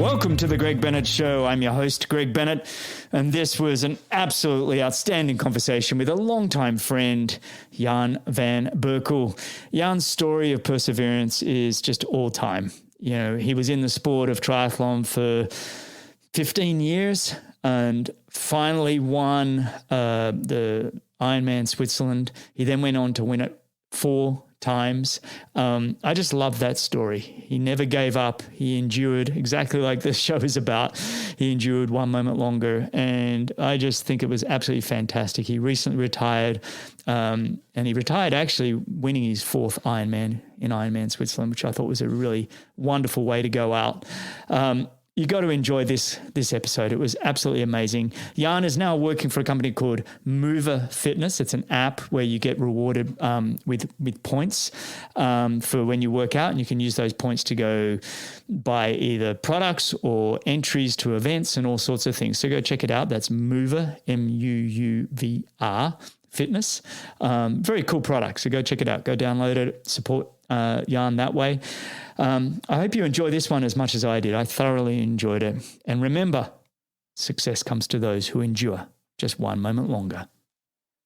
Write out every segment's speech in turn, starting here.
Welcome to the Greg Bennett Show. I'm your host, Greg Bennett, and this was an absolutely outstanding conversation with a longtime friend, Jan van Berkel. Jan's story of perseverance is just all time. You know, he was in the sport of triathlon for 15 years and finally won the Ironman Switzerland. He then went on to win it 4 times. I just love that story. He never gave up. He endured, exactly like this show is about. He endured one moment longer, and I just think it was absolutely fantastic. He recently retired, and he retired actually winning his 4th Ironman in Ironman Switzerland, which I thought was a really wonderful way to go out. You got to enjoy this episode. It was absolutely amazing. Jan is now working for a company called Muuvr Fitness. It's an app where you get rewarded with points for when you work out, and you can use those points to go buy either products or entries to events and all sorts of things. So go check it out. That's Muuvr, Muuvr Fitness. Very cool product. So go check it out. Go download it. Support Jan that way. I hope you enjoy this one as much as I did. I thoroughly enjoyed it. And remember, success comes to those who endure just one moment longer.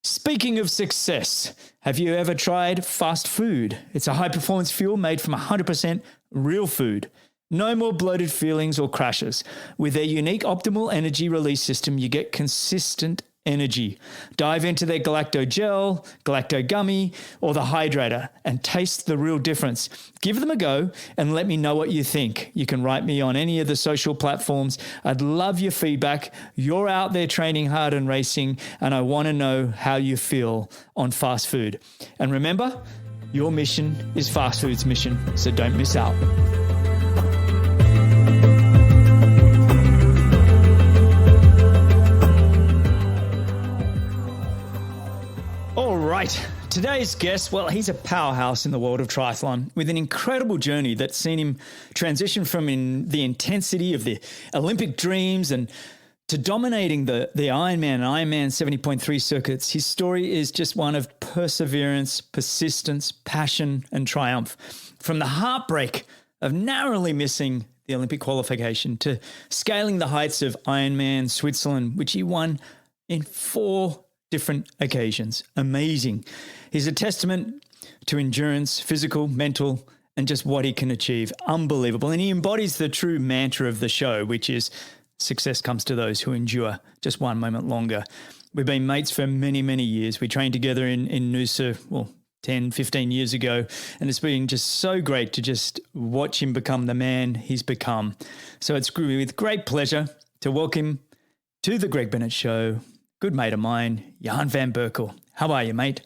Speaking of success, have you ever tried fast food? It's a high-performance fuel made from 100% real food. No more bloated feelings or crashes. With their unique optimal energy release system, you get consistent energy. Dive into their Galacto Gel, Galacto Gummy, or the Hydrator and taste the real difference. Give them a go and let me know what you think. You can write me on any of the social platforms. I'd love your feedback. You're out there training hard and racing, and I want to know how you feel on fast food. And remember, your mission is fast food's mission, so don't miss out. Right. Today's guest, well, he's a powerhouse in the world of triathlon with an incredible journey that's seen him transition from the intensity of the Olympic dreams and to dominating the Ironman and Ironman 70.3 circuits. His story is just one of perseverance, persistence, passion, and triumph. From the heartbreak of narrowly missing the Olympic qualification to scaling the heights of Ironman Switzerland, which he won in 4 different occasions. Amazing. He's a testament to endurance, physical, mental, and just what he can achieve. Unbelievable. And he embodies the true mantra of the show, which is success comes to those who endure just one moment longer. We've been mates for many, many years. We trained together in Noosa, 10, 15 years ago. And it's been just so great to just watch him become the man he's become. So it's with great pleasure to welcome to the Greg Bennett Show, good mate of mine, Jan van Berkel. How are you, mate?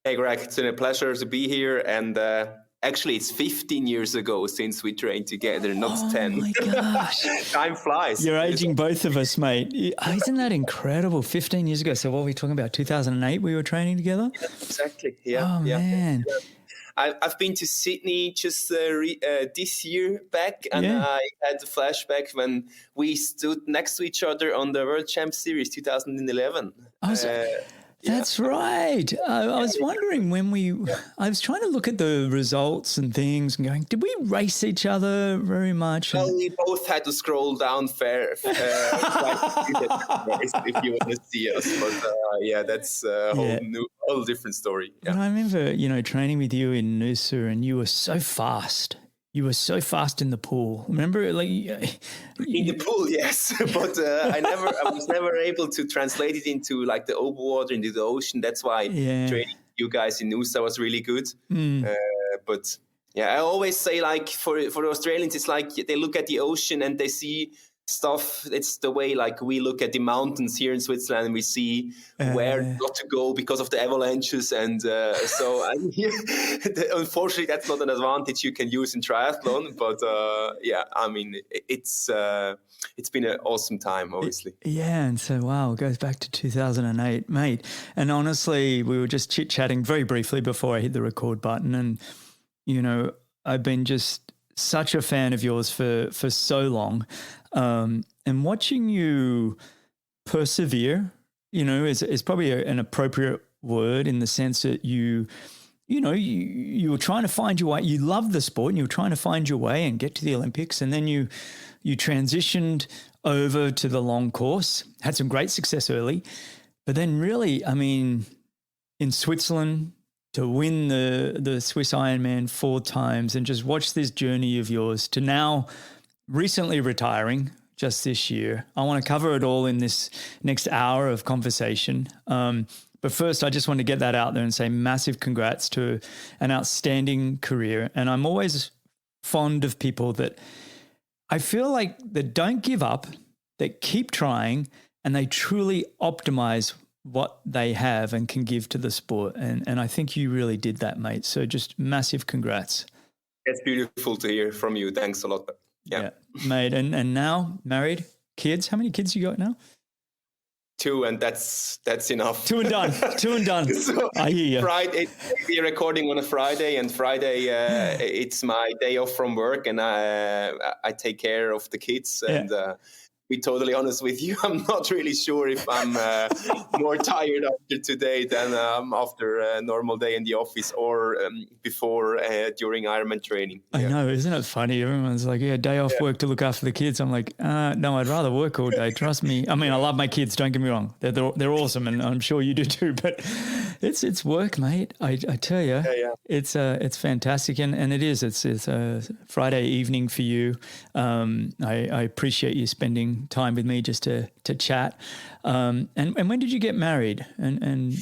Hey, Greg. It's been a pleasure to be here. And actually, it's 15 years ago since we trained together, not 10. Oh, my gosh. Time flies. You're aging both of us, mate. Isn't that incredible? 15 years ago. So what are we talking about? 2008 we were training together? Yeah, exactly. Yeah. Oh, man. Yeah. I've been to Sydney just this year back, and I had a flashback when we stood next to each other on the World Champ Series 2011. That's right. I was wondering I was trying to look at the results and things and going, did we race each other very much? Well, we both had to scroll down if you want to see us. But that's a whole different story. Yeah. But I remember, training with you in Noosa, and you were so fast. You were so fast in the pool. Remember, in the pool, yes, but I was never able to translate it into like the open water, into the ocean. That's why training you guys in Noosa was really good. But I always say, like, for the Australians, it's like they look at the ocean and they see stuff. It's the way like we look at the mountains here in Switzerland, and we see where not to go because of the avalanches, and unfortunately that's not an advantage you can use in triathlon. But it's been an awesome time, obviously. And so it goes back to 2008, mate. And honestly, we were just chit-chatting very briefly before I hit the record button, and I've been just such a fan of yours for so long. And watching you persevere, is probably an appropriate word, in the sense that you you were trying to find your way. You loved the sport and you were trying to find your way and get to the Olympics. And then you transitioned over to the long course, had some great success early. But then really, I mean, in Switzerland, to win the Swiss Ironman 4 times and just watch this journey of yours to now recently retiring just this year. I want to cover it all in this next hour of conversation. But first, I just want to get that out there and say massive congrats to an outstanding career. And I'm always fond of people that I feel like that don't give up, that keep trying, and they truly optimize what they have and can give to the sport. And I think you really did that, mate. So just massive congrats. It's beautiful to hear from you. Thanks a lot. Yeah, mate. And now married, kids. How many kids you got now? 2, and that's enough. 2 and done. 2 and done. So I hear you. Friday, we're recording on a Friday, and Friday it's my day off from work, and I take care of the kids. And be totally honest with you, I'm not really sure if I'm more tired after today than after a normal day in the office or before during Ironman training. I know, isn't it funny? Everyone's like, day off work to look after the kids. I'm like, no, I'd rather work all day. Trust me. I mean, I love my kids. Don't get me wrong. They're awesome, and I'm sure you do too. But it's work, mate. I tell you, it's fantastic, and it is. It's a Friday evening for you. I appreciate you spending time with me just to chat. And when did you get married? And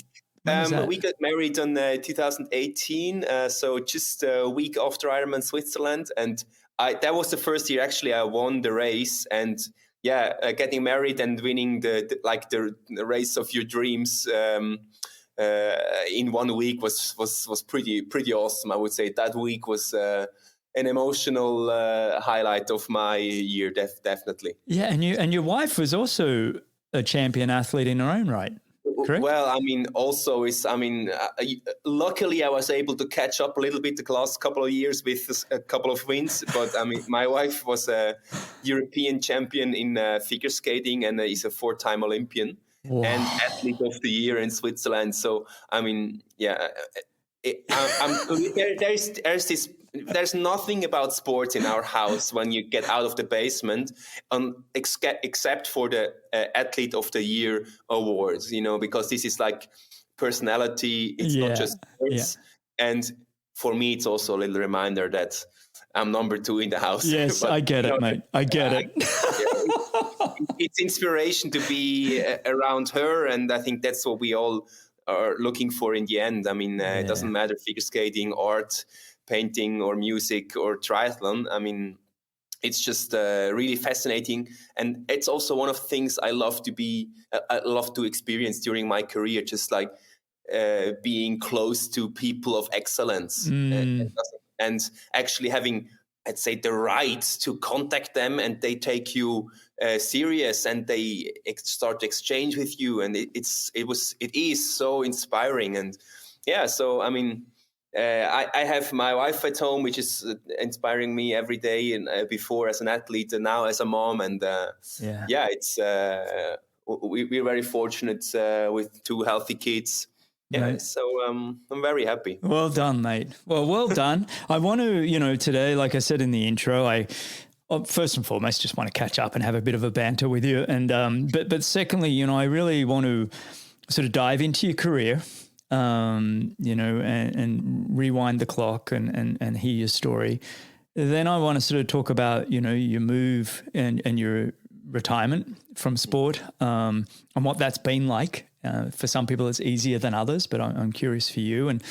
we got married in 2018, so just a week after Ironman Switzerland, and that was the first year actually I won the race. And getting married and winning the race of your dreams in 1 week was pretty awesome. I would say that week was an emotional highlight of my year, definitely. Yeah, and your wife was also a champion athlete in her own right, correct? Well, I mean, luckily I was able to catch up a little bit the last couple of years with a couple of wins. But I mean, my wife was a European champion in figure skating and is a 4-time Olympian and athlete of the year in Switzerland. So, I mean, there's nothing about sports in our house when you get out of the basement, except for the Athlete of the Year awards, because this is like personality. It's not just sports. Yeah. And for me, it's also a little reminder that I'm number 2 in the house. Yes, but, I get it, mate. I get it. It's inspiration to be around her. And I think that's what we all are looking for in the end. I mean, it doesn't matter figure skating, art, painting or music or triathlon. I mean, it's just really fascinating. And it's also one of the things I love to experience during my career, just like being close to people of excellence and actually having, I'd say, the right to contact them, and they take you serious and they start to exchange with you. And it is so inspiring. And so, I mean, I have my wife at home, which is inspiring me every day, and before as an athlete and now as a mom. And it's we're very fortunate with 2 healthy kids. Yeah, so I'm very happy. Well done, mate. Well done. I want to, today, like I said in the intro, first and foremost just want to catch up and have a bit of a banter with you. And but secondly, I really want to sort of dive into your career. And rewind the clock and hear your story. Then I want to sort of talk about, your move and your retirement from sport and what that's been like. For some people, it's easier than others, but I'm curious for you. And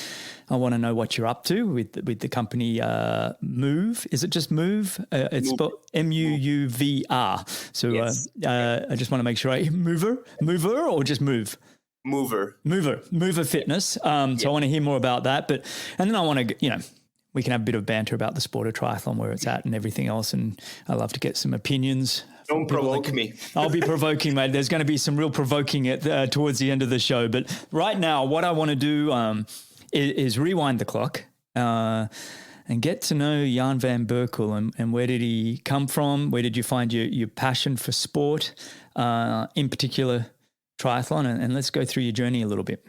I want to know what you're up to with the company Muuvr. Is it just Muuvr? It's spelled Muuvr. So yes. I just want to make sure Muuvr or just Muuvr? Muuvr Fitness. So I want to hear more about that. And then I want to, we can have a bit of banter about the sport of triathlon, where it's at and everything else. And I love to get some opinions. Don't provoke me. I'll be provoking, mate. There's going to be some real provoking towards the end of the show. But right now, what I want to do is rewind the clock and get to know Jan van Berkel and where did he come from? Where did you find your passion for sport, in particular triathlon? And let's go through your journey a little bit.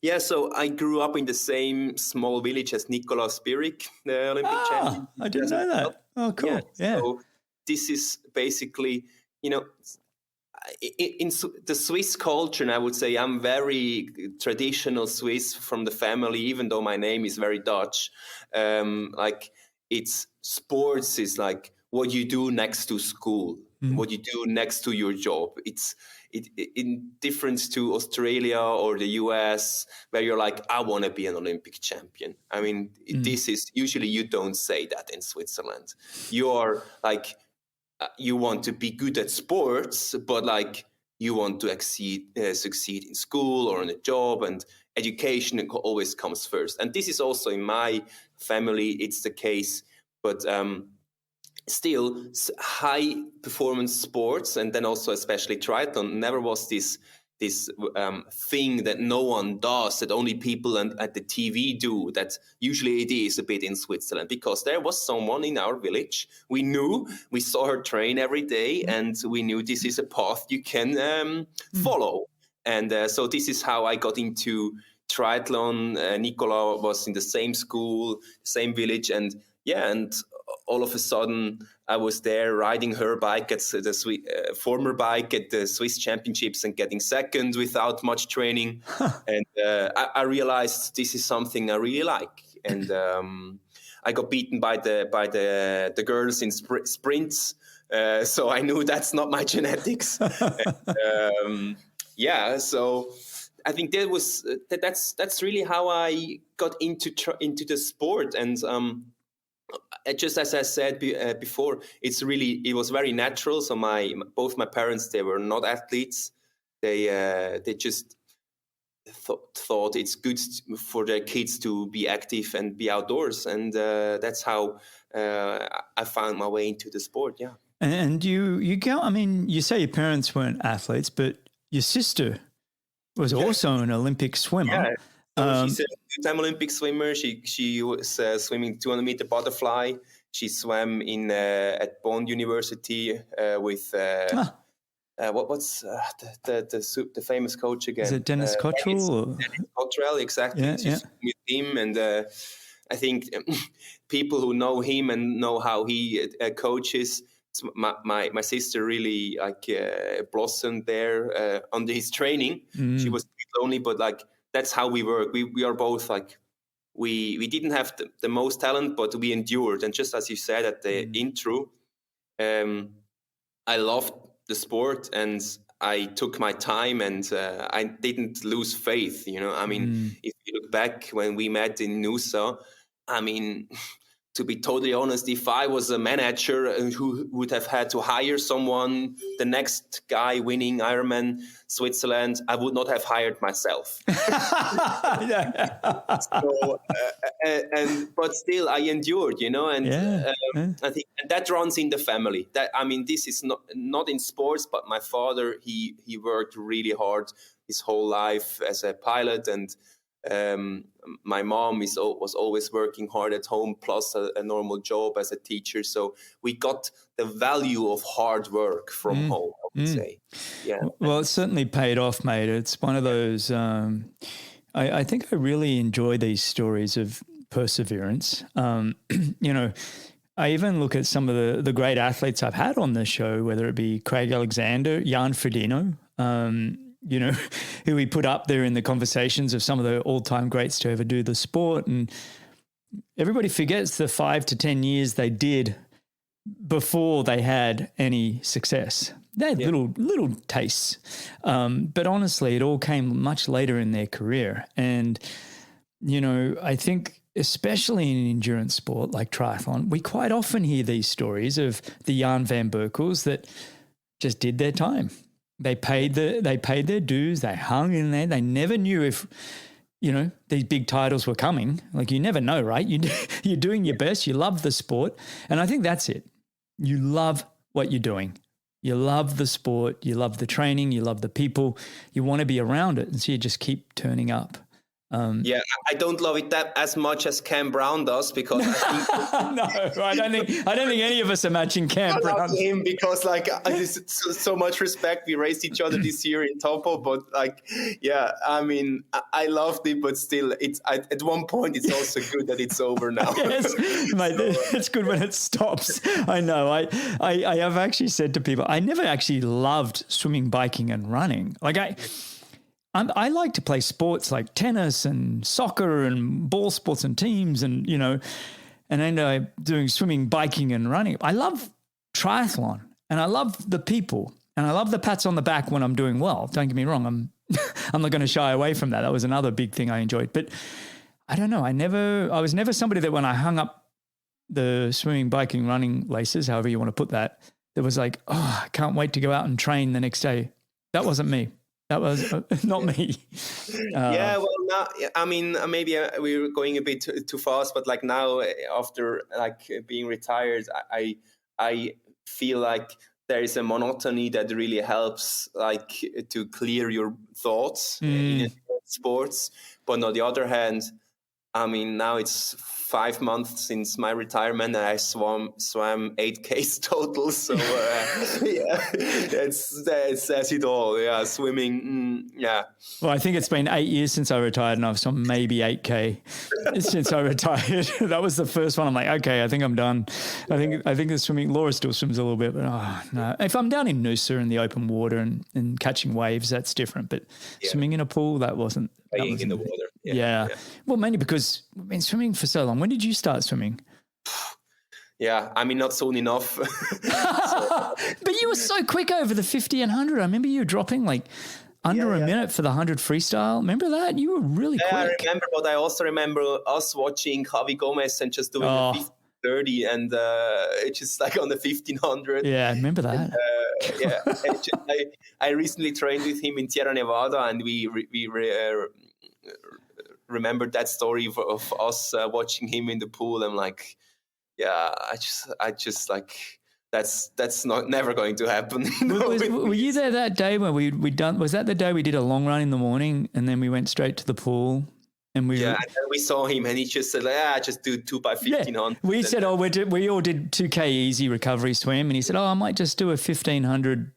Yeah, so I grew up in the same small village as Nicola Spirik, the Olympic champion. I didn't know that. Oh, Yeah, cool. Yeah. so this is basically, in the Swiss culture, and I would say I'm very traditional Swiss from the family, even though my name is very Dutch. Like it's sports is like what you do next to school, what you do next to your job. It's in difference to Australia or the US, where you're like, I want to be an Olympic champion. I mean, this is usually you don't say that in Switzerland. You're like, you want to be good at sports, but like you want to succeed in school or in a job, and education always comes first. And this is also in my family, it's the case. But still, high performance sports, and then also especially triathlon, never was this thing that no one does, that only people at the TV do, that usually it is a bit in Switzerland, because there was someone in our village we saw her train every day, and we knew this is a path you can follow. And so this is how I got into triathlon. Nicola was in the same school, same village, and all of a sudden I was there riding her bike at the former bike at the Swiss Championships and getting second without much training. And I realized this is something I really like. And I got beaten by the girls in sprints. So I knew that's not my genetics. And, so I think that's really how I got into the sport. And just as I said before, it was very natural. So both my parents, they were not athletes. They just thought it's good for their kids to be active and be outdoors, and that's how I found my way into the sport. Yeah. And you go. I mean, you say your parents weren't athletes, but your sister was also an Olympic swimmer. Yeah. So she's a two-time Olympic swimmer. She was swimming 200-meter butterfly. She swam at Bonn University with what's the famous coach again? Is it Dennis Cottrell? Dennis Cottrell, exactly. Yeah. With him, and I think people who know him and know how he coaches. My sister really blossomed there under his training. She was a bit lonely, but that's how we work. We are both we didn't have the most talent, but we endured. And just as you said at the intro, I loved the sport and I took my time, and I didn't lose faith. I mean, if you look back when we met in Nusa, I mean, to be totally honest, if I was a manager who would have had to hire someone, the next guy winning Ironman Switzerland, I would not have hired myself. But still, I endured, and I think and that runs in the family. This is not in sports, but my father, he worked really hard his whole life as a pilot, and my mom was always working hard at home, plus a normal job as a teacher. So we got the value of hard work from home, I would say. Yeah. Well, it certainly paid off, mate. It's one of those. I think I really enjoy these stories of perseverance. I even look at some of the great athletes I've had on the show, whether it be Craig Alexander, Jan Frodeno, who we put up there in the conversations of some of the all-time greats to ever do the sport. And everybody forgets the 5 to 10 years they did before they had any success. They had little tastes. But honestly, it all came much later in their career. And, I think especially in an endurance sport like triathlon, we quite often hear these stories of the Jan van Berkels that just did their time. They paid their dues. They hung in there. They never knew if, these big titles were coming. Like, you never know, right? You're doing your best. You love the sport. And I think that's it. You love what you're doing. You love the sport. You love the training. You love the people. You want to be around it. And so you just keep turning up. Yeah, I don't love it that as much as Cam Brown does, because I think No, I don't think any of us are matching Cam I Brown. love him because there's so much respect. We raced each other this year in Topo, but yeah, I mean, I loved it, but still, at one point it's also good that it's over now. Yes, mate, it's good when it stops. I know. I have actually said to people, I never actually loved swimming, biking, and running. Like I like to play sports like tennis and soccer and ball sports and teams and, and then doing swimming, biking and running. I love triathlon and I love the people and I love the pats on the back when I'm doing well. Don't get me wrong. I'm not going to shy away from that. That was another big thing I enjoyed. But I don't know. I was never somebody that when I hung up the swimming, biking, running laces, however you want to put that, that was like, oh, I can't wait to go out and train the next day. That wasn't me. That was not me. Yeah, well, now, I mean, maybe we were going a bit too fast, but like now, after like being retired, I feel like there is a monotony that really helps, like to clear your thoughts in sports. But on the other hand, I mean, now it's 5 months since my retirement, and I swam 8Ks total. So yeah, that says it all. Yeah, swimming. Yeah. Well, I think it's been 8 years since I retired, and I've swum maybe 8K since I retired. That was the first one. I'm like, okay, I think I'm done. I think the swimming. Laura still swims a little bit, but no. If I'm down in Noosa in the open water and catching waves, that's different. But swimming in a pool, that wasn't. Playing in the water. Yeah. Well, mainly because I've been swimming for so long. When did you start swimming? Yeah, I mean, not soon enough. But you were so quick over the 50 and 100. I remember you dropping like under a minute for the 100 freestyle. Remember that? You were really quick. I remember, but I also remember us watching Javi Gomez and just doing the 50, 30 and it's just like on the 1500. Yeah, I remember that. And, I recently trained with him in Sierra Nevada, and we remembered that story of us watching him in the pool. I'm like, yeah, I just like that's not never going to happen. Were you there that day when we done? Was that the day we did a long run in the morning and then we went straight to the pool? And and then we saw him, and he just said, just do 2 by 1500. We said, we all did 2K easy recovery swim, and he said, I might just do a 1500.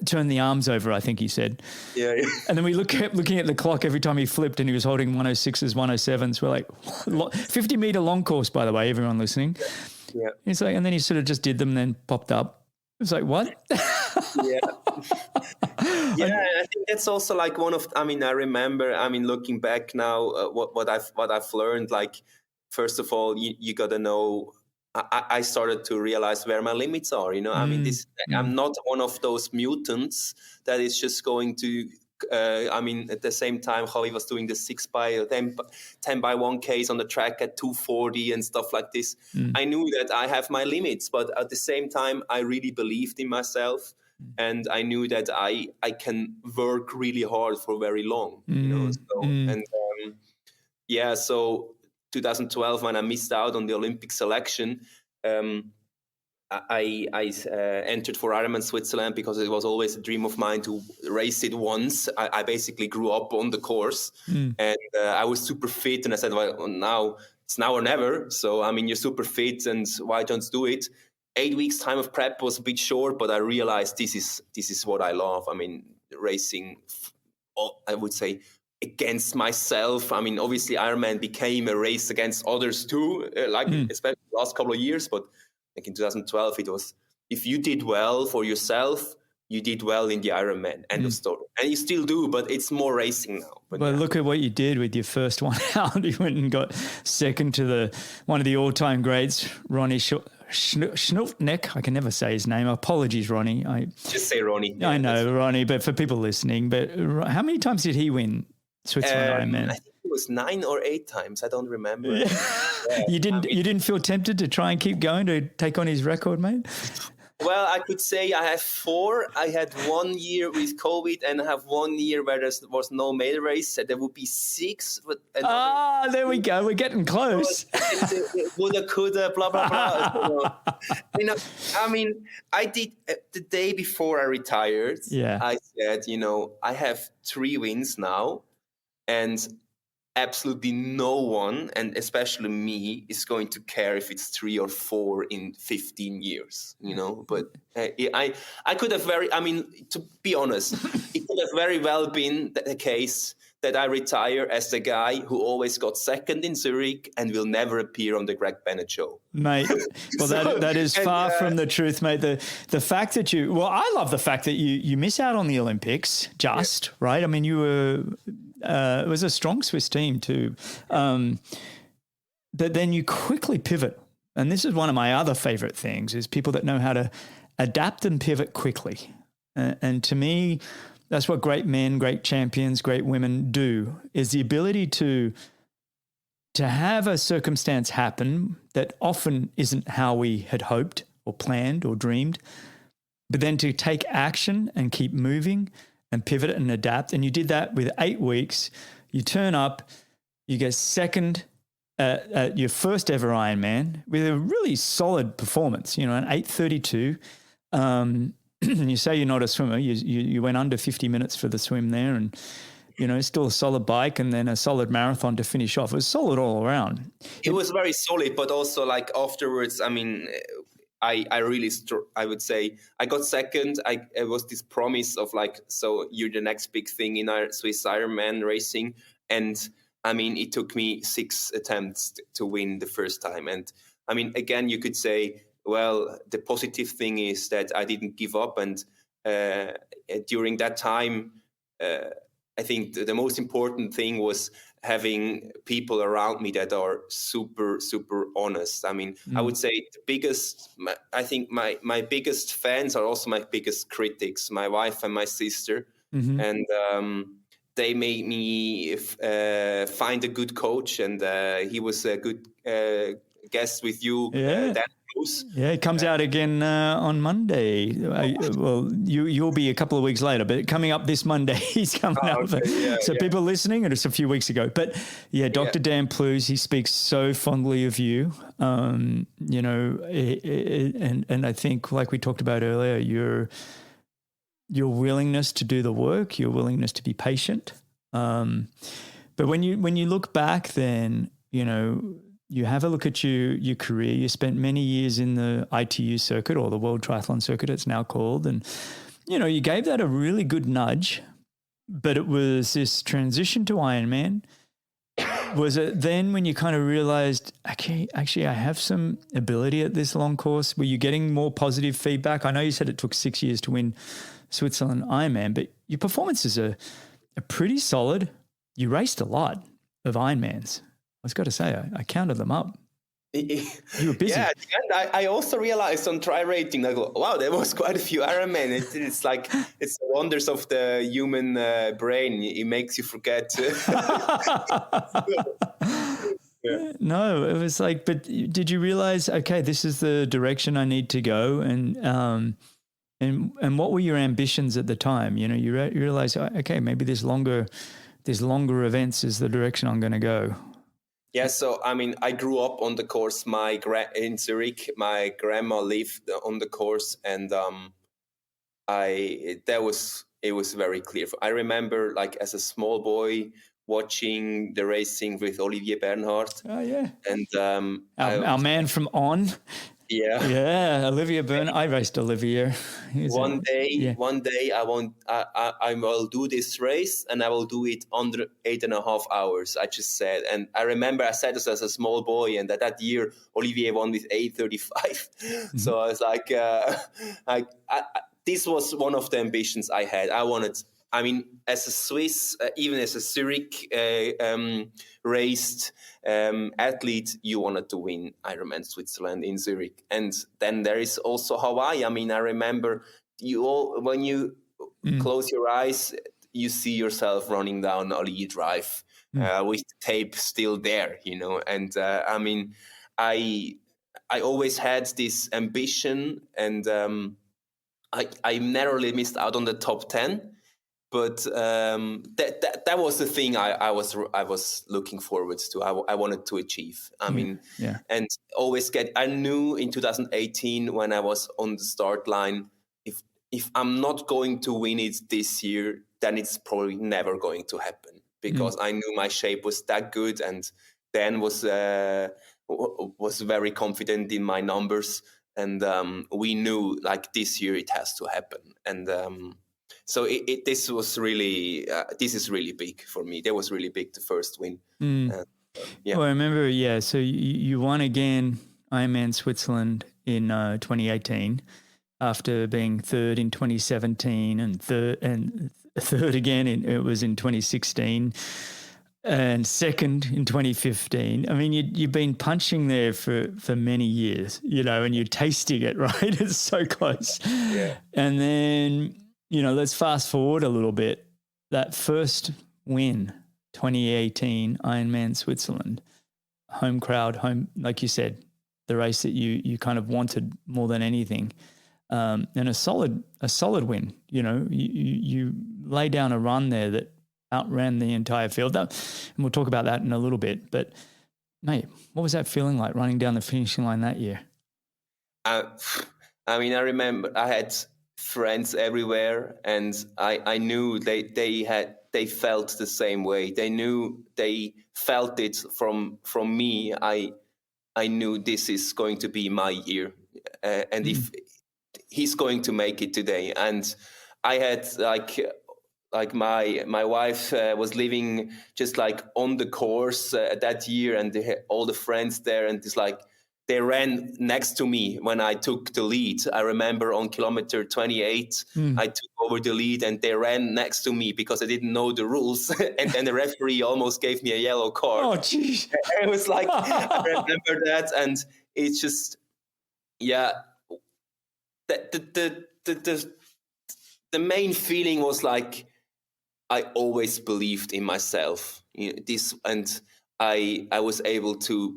Turn the arms over, I think he said. Yeah. And then we kept looking at the clock every time he flipped, and he was holding 106s, 107s. We're like, 50 meter long course, by the way, everyone listening. Yeah. He's like, and then he sort of just did them, and then popped up. It was like, what? Yeah. I think that's also like I remember, looking back now, what I've learned, like, first of all, you got to know, I started to realize where my limits are. I'm not one of those mutants that is just going to. At the same time, how he was doing the 10 by 1Ks on the track at 240 and stuff like this. I knew that I have my limits, but at the same time, I really believed in myself, and I knew that I can work really hard for very long. So 2012, when I missed out on the Olympic selection, I entered for Ironman Switzerland because it was always a dream of mine to race it once. I basically grew up on the course, and I was super fit. And I said, well, now it's now or never. So, you're super fit, and why don't you do it? 8 weeks time of prep was a bit short, but I realized this is what I love. Racing, I would say, against myself. Obviously Ironman became a race against others too, especially the last couple of years. But like in 2012, it was, if you did well for yourself, you did well in the Ironman. End of story. And you still do, but it's more racing now. But look at what you did with your first one out. You went and got second to one of the all-time greats, Ronnie Schnultneck. I can never say his name. Apologies, Ronnie. Just say Ronnie. I know, Ronnie, but for people listening, but how many times did he win Switzerland Ironman? I think it was 9 or 8 times. I don't remember. You didn't feel tempted to try and keep going to take on his record, mate? Well, I could say I have 4. I had 1 year with COVID, and I have 1 year where there was no mail race. So there would be 6. There we go. We're getting close. Woulda, coulda, blah, blah, blah. I did the day before I retired. Yeah. I said, I have 3 wins now, and absolutely no one, and especially me, is going to care if it's 3 or 4 in 15 years, But I could have to be honest, it could have very well been the case that I retire as the guy who always got second in Zurich and will never appear on the Greg Bennett show. Mate, well, that is far from the truth, mate. The fact that I love the fact that you miss out on the Olympics, right? I mean, you were, it was a strong Swiss team too. But then you quickly pivot. And this is one of my other favorite things, is people that know how to adapt and pivot quickly. And to me, that's what great men, great champions, great women do, is the ability to have a circumstance happen that often isn't how we had hoped or planned or dreamed, but then to take action and keep moving and pivot and adapt. And you did that with 8 weeks. You turn up, you get second at your first ever Ironman with a really solid performance, an 8:32. You say you're not a swimmer. You went under 50 minutes for the swim there, and still a solid bike, and then a solid marathon to finish off. It was solid all around. It was very solid, but also like afterwards, I mean, I really, I would say I got second. It was this promise of like, so you're the next big thing in our Swiss Ironman racing. And I mean, it took me 6 attempts to win the first time. And I mean, again, you could say, well, the positive thing is that I didn't give up. And during that time, I think the most important thing was having people around me that are super, super honest. I mean, I would say I think my biggest fans are also my biggest critics, my wife and my sister. Mm-hmm. And they made me find a good coach, and he was a good guest with you. Yeah, it comes out again on Monday. Well, you'll be a couple of weeks later, but coming up this Monday, he's coming up. Okay. People listening, and it's a few weeks ago. But Dr. Dan Plews, he speaks so fondly of you. And I think, like we talked about earlier, your willingness to do the work, your willingness to be patient. But when you look back, then you have a look at your career. You spent many years in the ITU circuit, or the World Triathlon Circuit, it's now called. And, you gave that a really good nudge, but it was this transition to Ironman. Was it then when you kind of realized, okay, actually I have some ability at this long course? Were you getting more positive feedback? I know you said it took 6 years to win Switzerland Ironman, but your performances are pretty solid. You raced a lot of Ironmans. I was got to say, I counted them up. You were busy. Yeah, and I also realized on try rating, I go, wow, there was quite a few Ironman. It's like, it's the wonders of the human brain. It makes you forget. No, it was like, but did you realize, okay, this is the direction I need to go? And what were your ambitions at the time? You realize, okay, maybe this longer events is the direction I'm going to go. Yeah, so I mean, I grew up on the course. In Zurich, my grandma lived on the course, and it was very clear. I remember, like, as a small boy, watching the racing with Olivier Bernhard. Oh yeah, and our man from On. Yeah, Olivier Bernhard. I raced Olivier. One day I will do this race, and I will do it under 8.5 hours. I just said, and I remember I said this as a small boy, and that year Olivier won with 8:35. Mm-hmm. So I was like, this was one of the ambitions I had. I mean, as a Swiss, even as a Zurich raced athlete, you wanted to win Ironman Switzerland in Zurich. And then there is also Hawaii. I mean, I remember when you close your eyes, you see yourself running down Ali Drive with the tape still there, And I mean, I always had this ambition, and I narrowly missed out on the top 10. But that was the thing I was looking forward to. I wanted to achieve. I mean, and always I knew in 2018 when I was on the start line, if I'm not going to win it this year, then it's probably never going to happen. because I knew my shape was that good, and Dan was very confident in my numbers, and we knew like this year it has to happen, and so this was really this is really big for me. That was really big, the first win. Well, I remember, so you won again Ironman Switzerland in 2018 after being third in 2017 and third again it was in 2016 and second in 2015. I mean, you've been punching there for many years, and you're tasting it, right? It's so close. Yeah. And then, let's fast forward a little bit. That first win, 2018 Ironman Switzerland, home crowd, like you said, the race that you kind of wanted more than anything, and a solid win. You lay down a run there that outran the entire field. And we'll talk about that in a little bit. But mate, what was that feeling like running down the finishing line that year? I mean, I remember I had friends everywhere, and I knew they felt the same way. They knew they felt it from me. I knew this is going to be my year, and if he's going to make it today. And I had like my wife was living just like on the course that year, and all the friends there, and it's like they ran next to me when I took the lead. I remember on kilometer 28, I took over the lead, and they ran next to me because I didn't know the rules. And then the referee almost gave me a yellow card. Oh, geez. It was like, I remember that. And it's just, the main feeling was like, I always believed in myself. And I was able to.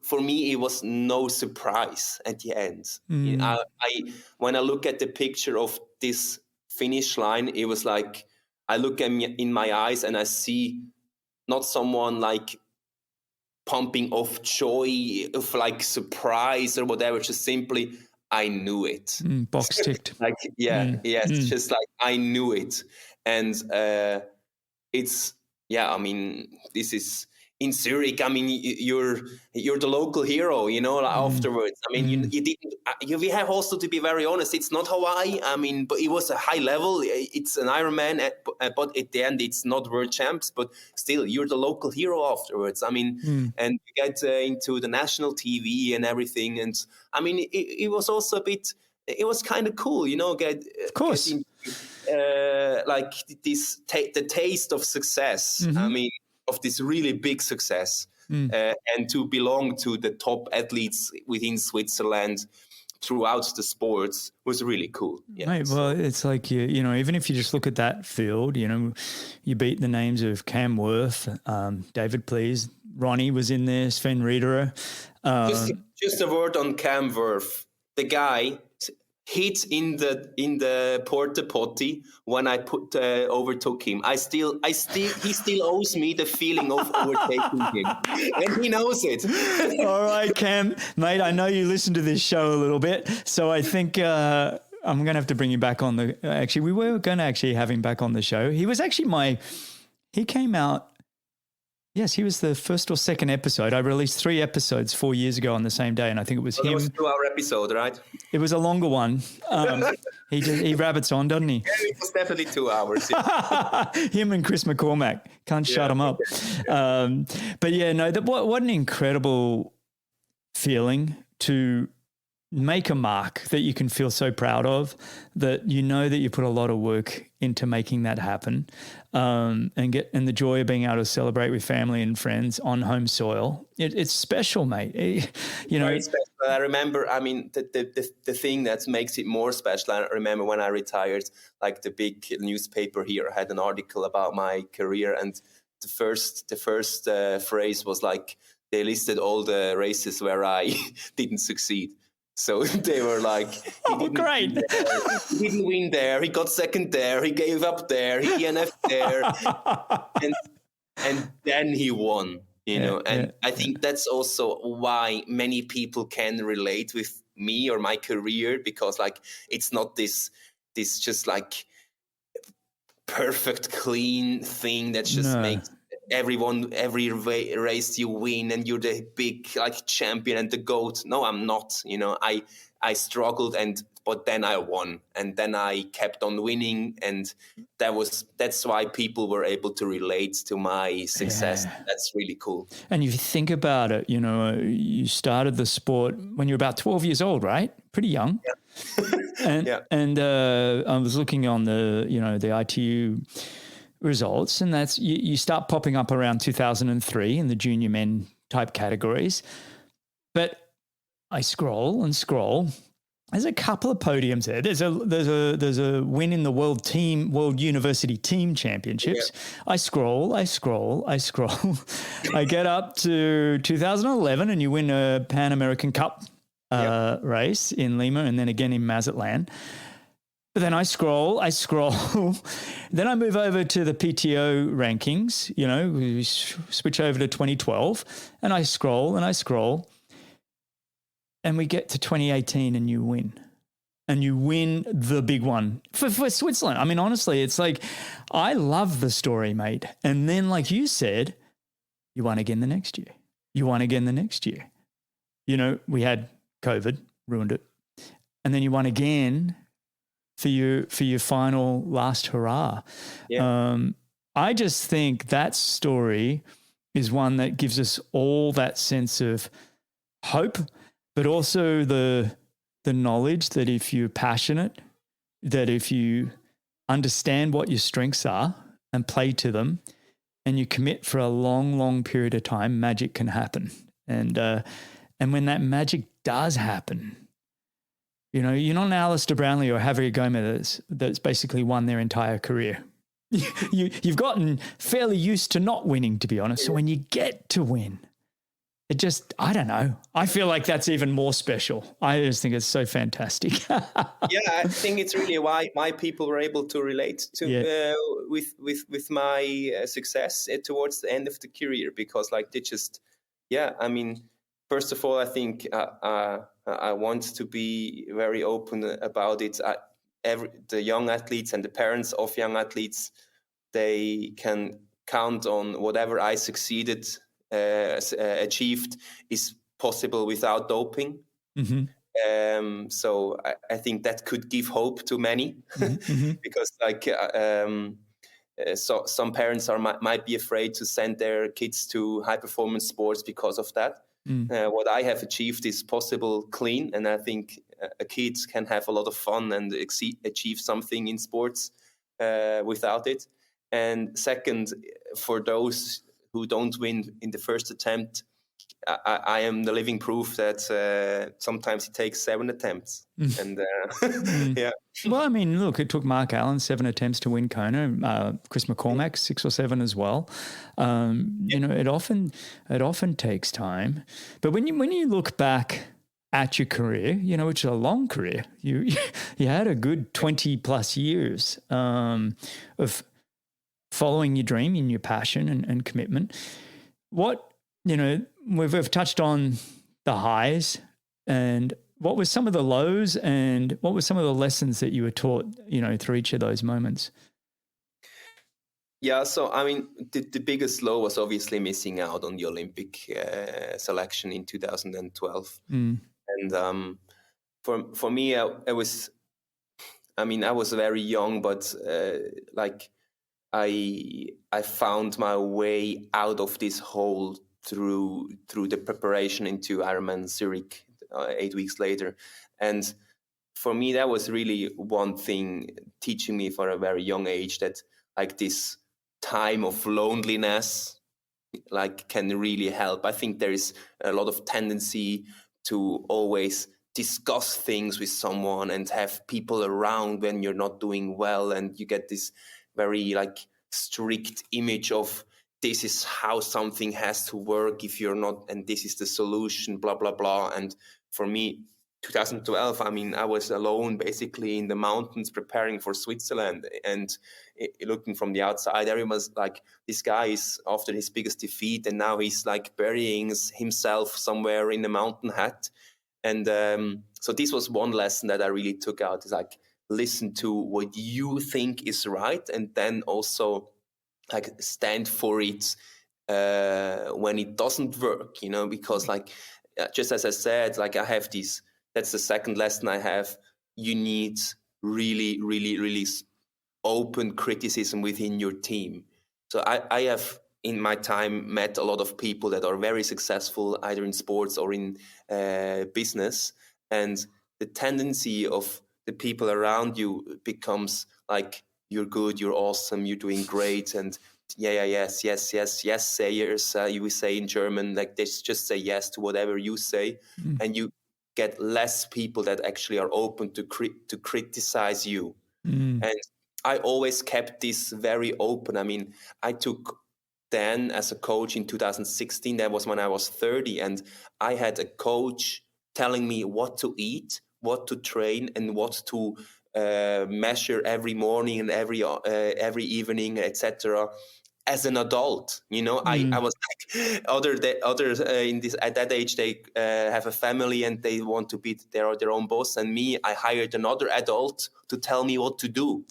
For me, it was no surprise at the end. When I look at the picture of this finish line, it was like I look in my eyes and I see not someone like pumping off joy of like surprise or whatever. Just simply, I knew it. Box ticked. Just like I knew it. And it's, I mean, this is in Zurich. I mean, you're the local hero, afterwards. I mean, you didn't, we have also to be very honest, it's not Hawaii. I mean, but it was a high level. It's an Ironman, but at the end, it's not world champs, but still, you're the local hero afterwards. I mean, and you get into the national TV and everything. And I mean, it was also a bit, it was kind of cool, of course. Like the taste of success. I mean, of this really big success, and to belong to the top athletes within Switzerland throughout the sports was really cool. Yeah. Right, well, it's like even if you just look at that field, you beat the names of Cam Worth, David Please, Ronnie was in there, Sven Riederer. Just a word on Cam Worth. The guy hit in the porta potty when I overtook him. He still owes me the feeling of overtaking him, and he knows it. All right, Cam, mate, I know you listen to this show a little bit, so I think I'm going to have to bring you back on the. Actually, we were going to actually have him back on the show. He was actually he came out. Yes, he was the first or second episode. I released 3 episodes 4 years ago on the same day, and I think it was him. It was a 2-hour episode, right? It was a longer one. He rabbits on, doesn't he? Yeah, it was definitely 2 hours. Him and Chris McCormack. Can't shut him up. But yeah, no, what an incredible feeling to make a mark that you can feel so proud of, that that you put a lot of work into making that happen, and the joy of being able to celebrate with family and friends on home soil. It's special, mate. Very special. I remember, I mean, the thing that makes it more special, I remember when I retired, like the big newspaper here had an article about my career, and the first phrase was like, they listed all the races where I didn't succeed. So they were like, he didn't win there, he got second there, he gave up there, he DNF'd there, and then he won, I think that's also why many people can relate with me or my career, because like, it's not this just like perfect, clean thing that just makes every race you win and you're the big like champion and the GOAT. No, I'm not. I struggled, but then I won, and then I kept on winning, and that's why people were able to relate to my success. Yeah. That's really cool. And if you think about it, you started the sport when you're about 12 years old, right? Pretty young. Yeah. And I was looking on the ITU results, and that's you start popping up around 2003 in the junior men type categories. But I scroll and scroll. There's a couple of podiums there. There's a win in the World University Team Championships. Yeah. I scroll. I get up to 2011, and you win a Pan American Cup race in Lima, and then again in Mazatlan. But then I scroll. Then I move over to the PTO rankings. We switch over to 2012, and I scroll. And we get to 2018 and you win. And you win the big one for Switzerland. I mean, honestly, it's like, I love the story, mate. And then, like you said, you won again the next year. We had COVID, ruined it. And then you won again for your final last hurrah. Yeah. I just think that story is one that gives us all that sense of hope, but also the knowledge that if you're passionate, that if you understand what your strengths are and play to them, and you commit for a long, long period of time, magic can happen. And when that magic does happen, you're not an Alistair Brownlee or Javier Gomez that's basically won their entire career. You've gotten fairly used to not winning, to be honest. So when you get to win, it just, I don't know. I feel like that's even more special. I just think it's so fantastic. Yeah, I think it's really why people were able to relate to with my success towards the end of the career, because like they just, I mean, first of all, I think I want to be very open about it. The young athletes and the parents of young athletes, they can count on whatever I achieved is possible without doping. Mm-hmm. So I think that could give hope to many, mm-hmm. because so some parents might be afraid to send their kids to high performance sports because of that. What I have achieved is possible clean, and I think a kid can have a lot of fun and achieve something in sports without it. And second, for those who don't win in the first attempt, I am the living proof that sometimes it takes 7 attempts. And yeah. Well, I mean, look, it took Mark Allen 7 attempts to win Kona. Chris McCormack 6 or 7 as well. It often takes time. But when you look back at your career, which is a long career, you had a good 20 plus years of following your dream and your passion and commitment. What, we've touched on the highs, and what were some of the lows, and what were some of the lessons that you were taught, through each of those moments? Yeah, so I mean, the biggest low was obviously missing out on the Olympic selection in 2012. And for me, I was very young, but I found my way out of this hole through the preparation into Ironman Zurich 8 weeks later. And for me, that was really one thing teaching me for a very young age that like this time of loneliness can really help. I think there is a lot of tendency to always discuss things with someone and have people around when you're not doing well, and you get this very strict image of this is how something has to work if you're not, and this is the solution, blah, blah, blah. And for me, 2012, I was alone basically in the mountains preparing for Switzerland, and looking from the outside, everyone's like, this guy is after his biggest defeat, and now he's burying himself somewhere in a mountain hut. And so this was one lesson that I really took out, is listen to what you think is right, and then also stand for it when it doesn't work, because like, just as I said, like I have these, that's the second lesson I have. You need really, really, really open criticism within your team. So I have in my time met a lot of people that are very successful either in sports or in business, and the tendency of the people around you becomes like, you're good, you're awesome, you're doing great, and yes sayers, you will say in German, like they just say yes to whatever you say, and you get less people that actually are open to criticize you. And I always kept this very open. I mean, I took then as a coach in 2016, that was when I was 30, and I had a coach telling me what to eat, what to train, and what to measure every morning and every evening, etc. As an adult, I was like, others in this at that age, they have a family and they want to be their own boss, and me, I hired another adult to tell me what to do.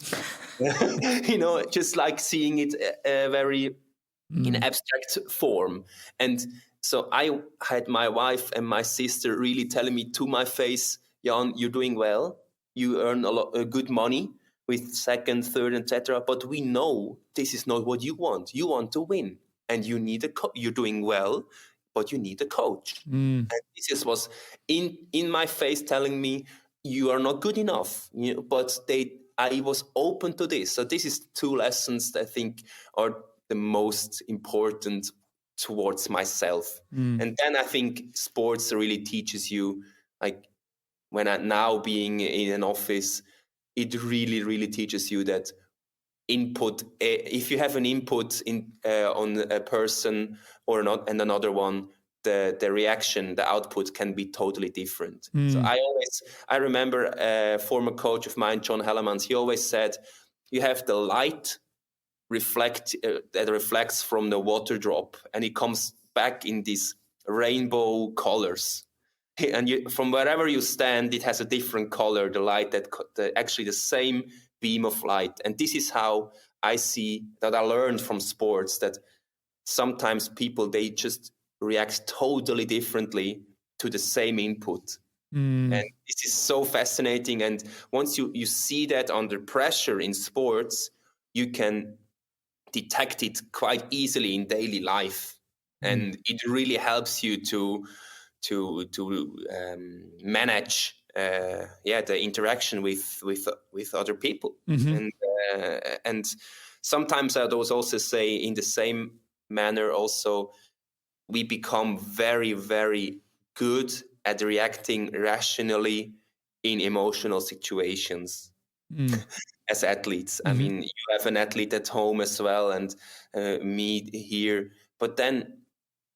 Just like seeing it very in abstract form. And so I had my wife and my sister really telling me to my face, Jan, you're doing well, you earn a lot good money with second, third, etc. But we know this is not what you want. You want to win, and you need you're doing well, but you need a coach. And this was in my face telling me, you are not good enough. But I was open to this. So this is two lessons that I think are the most important towards myself. And then I think sports really teaches you, like when I now being in an office, it really, really teaches you that input, if you have an input on a person or not, and another one, the reaction, the output can be totally different. So I remember a former coach of mine, John Hellemans, he always said, you have the light that reflects from the water drop, and it comes back in these rainbow colors. And from wherever you stand, it has a different color, the light, actually the same beam of light. And this is how I see that I learned from sports, that sometimes people, they just react totally differently to the same input. And this is so fascinating. And once you see that under pressure in sports, you can detect it quite easily in daily life. And it really helps you to manage the interaction with other people. And sometimes I would also say, in the same manner also, we become very, very good at reacting rationally in emotional situations as athletes. I mean, you have an athlete at home as well, and me here, but then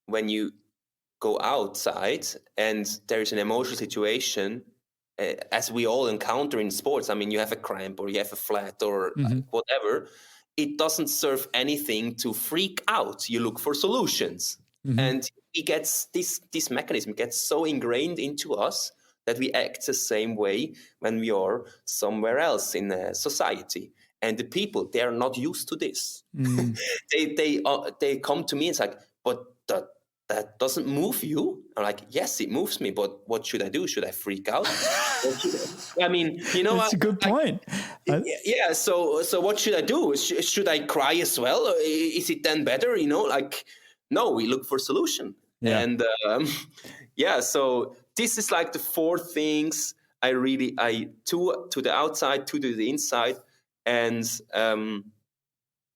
when you go outside and there's an emotional situation, as we all encounter in sports, I mean, you have a cramp or you have a flat or whatever, it doesn't serve anything to freak out. You look for solutions. And it gets this mechanism gets so ingrained into us that we act the same way when we are somewhere else in a society. And the people, they are not used to this. They come to me and it's like, but that doesn't move you? I'm like, yes, it moves me, but what should I do? Should I freak out? I mean, that's a good point. Yeah. So what should I do? Should I cry as well? Is it then better? No, we look for solution. Yeah. And so this is like the four things I to the outside, to the inside, and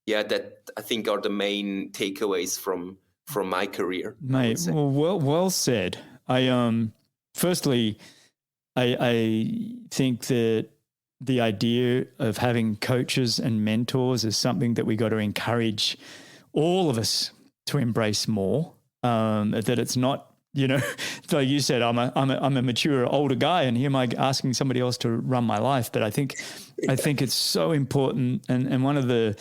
that I think are the main takeaways from my career. Mate, well said. Firstly, I think that the idea of having coaches and mentors is something that we got to encourage all of us to embrace more. That it's not, like you said, I'm a mature older guy, and here am I asking somebody else to run my life. But I think it's so important, and one of the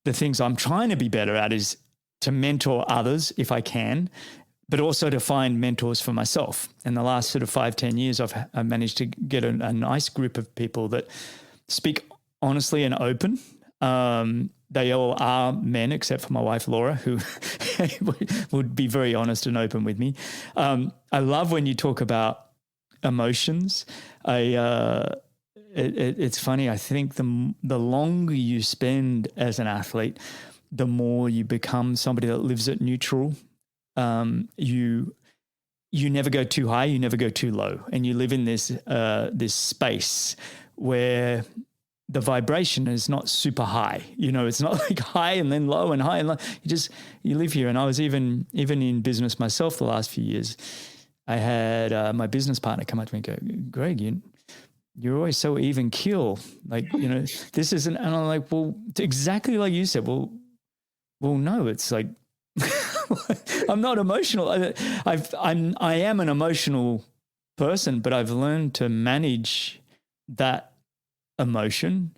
things I'm trying to be better at is to mentor others if I can, but also to find mentors for myself. In the last sort of 5-10 years, I've managed to get a nice group of people that speak honestly and open, they all are men, except for my wife, Laura, who would be very honest and open with me. I love when you talk about emotions. It's funny. I think the longer you spend as an athlete, the more you become somebody that lives at neutral. You never go too high, you never go too low, and you live in this space where the vibration is not super high. It's not like high and then low and high and low. You live here. And I was even in business myself the last few years. I had my business partner come up to me and go, Greg, you're always so even keel. Like, this isn't, and I'm like, well, exactly like you said, well, no, it's like, I'm not emotional. I am an emotional person, but I've learned to manage that emotion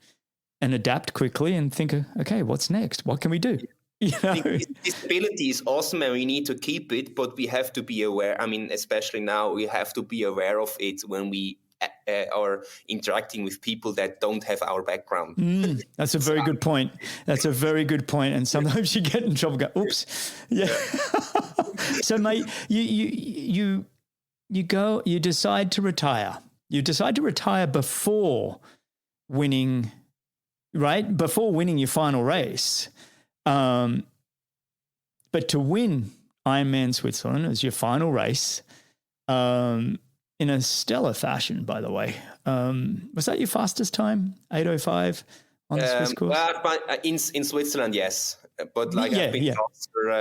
and adapt quickly and think, okay, what's next? What can we do? This ability is awesome and we need to keep it, but we have to be aware. I mean, especially now, we have to be aware of it when we are interacting with people that don't have our background. That's a very good point. That's a very good point. And sometimes you get in trouble. Go, oops. Yeah. So, mate, you decide to retire. You decide to retire before winning, right? Before winning your final race. But to win Ironman Switzerland as your final race, in a stellar fashion, by the way. Was that your fastest time? 8:05 on the Swiss course? Well, in Switzerland, yes. But I've been faster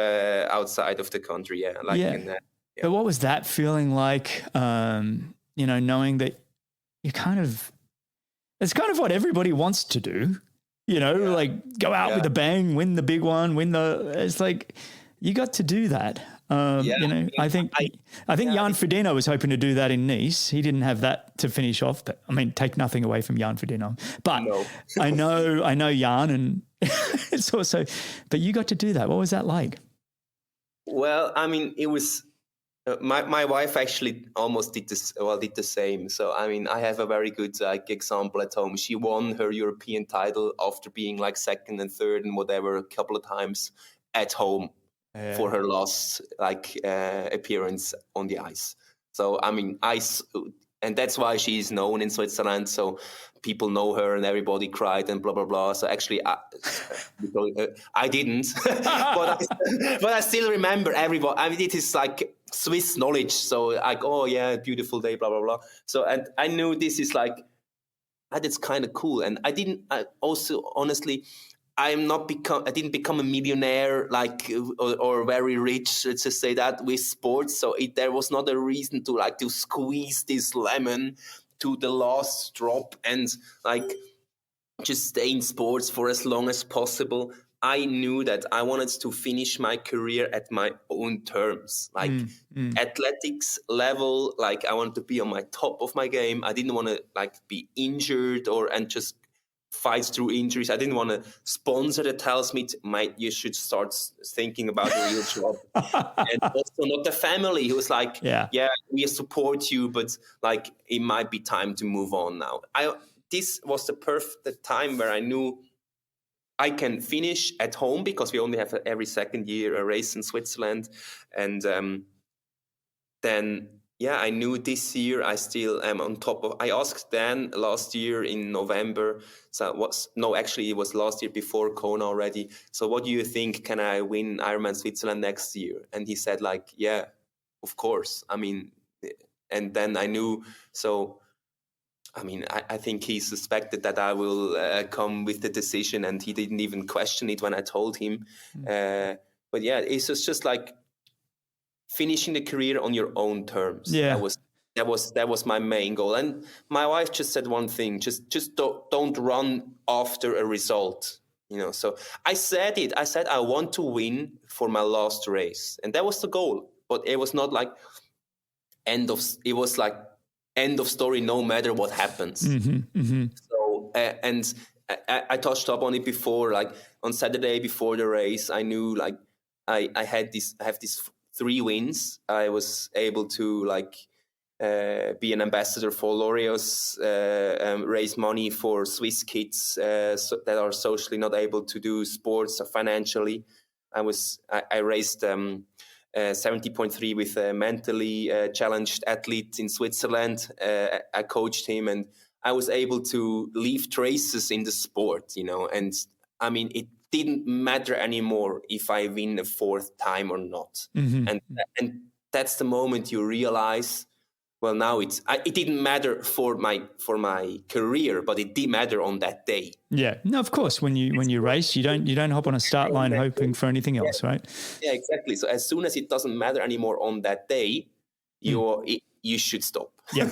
outside of the country, yeah. But what was that feeling like? Knowing that it's kind of what everybody wants to do. Like go out with a bang, win the big one, it's like you got to do that. I think Jan Frodeno was hoping to do that in Nice. He didn't have that to finish off. But, I mean, take nothing away from Jan Frodeno. But no. I know Jan, and it's also, but you got to do that. What was that like? Well, I mean, it was, my wife actually almost did the same. So, I mean, I have a very good example at home. She won her European title after being like second and third and whatever a couple of times at home. For her last appearance on the ice. So, I mean, and that's why she's known in Switzerland. So people know her and everybody cried and blah, blah, blah. So actually, I didn't, but I still remember everybody. I mean, it is like Swiss knowledge. So like, oh yeah, beautiful day, blah, blah, blah. So, and I knew this is like, that's kind of cool. And I didn't become a millionaire or very rich, let's just say that, with sports. So there was not a reason to squeeze this lemon to the last drop and just stay in sports for as long as possible. I knew that I wanted to finish my career at my own terms, athletics level. I wanted to be on my top of my game. I didn't want to be injured and just fights through injuries. I didn't want a sponsor that tells me, you should start thinking about a real job. And also not the family who was like, yeah, we support you, but it might be time to move on now. This was the perfect time where I knew I can finish at home because we only have every second year a race in Switzerland. And then I knew this year I still am on top of. I asked Dan last year in November. So it was last year before Kona already. So what do you think? Can I win Ironman Switzerland next year? And he said yeah, of course. I mean, and then I knew. So, I mean, I think he suspected that I will come with the decision, and he didn't even question it when I told him. But yeah, it's just finishing the career on your own terms. Yeah. That was my main goal. And my wife just said one thing, just don't run after a result. So I said it. I said I want to win for my last race. And that was the goal. But it was not end of story no matter what happens. Mm-hmm, mm-hmm. So and I touched up on it before, on Saturday before the race, I knew I have these 3 wins. I was able to be an ambassador for L'Oreal's, raise money for Swiss kids that are socially not able to do sports financially. I raised 70.3 with a mentally challenged athlete in Switzerland. I coached him, and I was able to leave traces in the sport, and I mean, it didn't matter anymore if I win a fourth time or not. Mm-hmm. And that's the moment you realize, well, now it didn't matter for my career, but it did matter on that day. Yeah, no, of course. When you race, you don't hop on a start line hoping for anything else, right? Yeah, exactly. So as soon as it doesn't matter anymore on that day, you should stop. Yeah.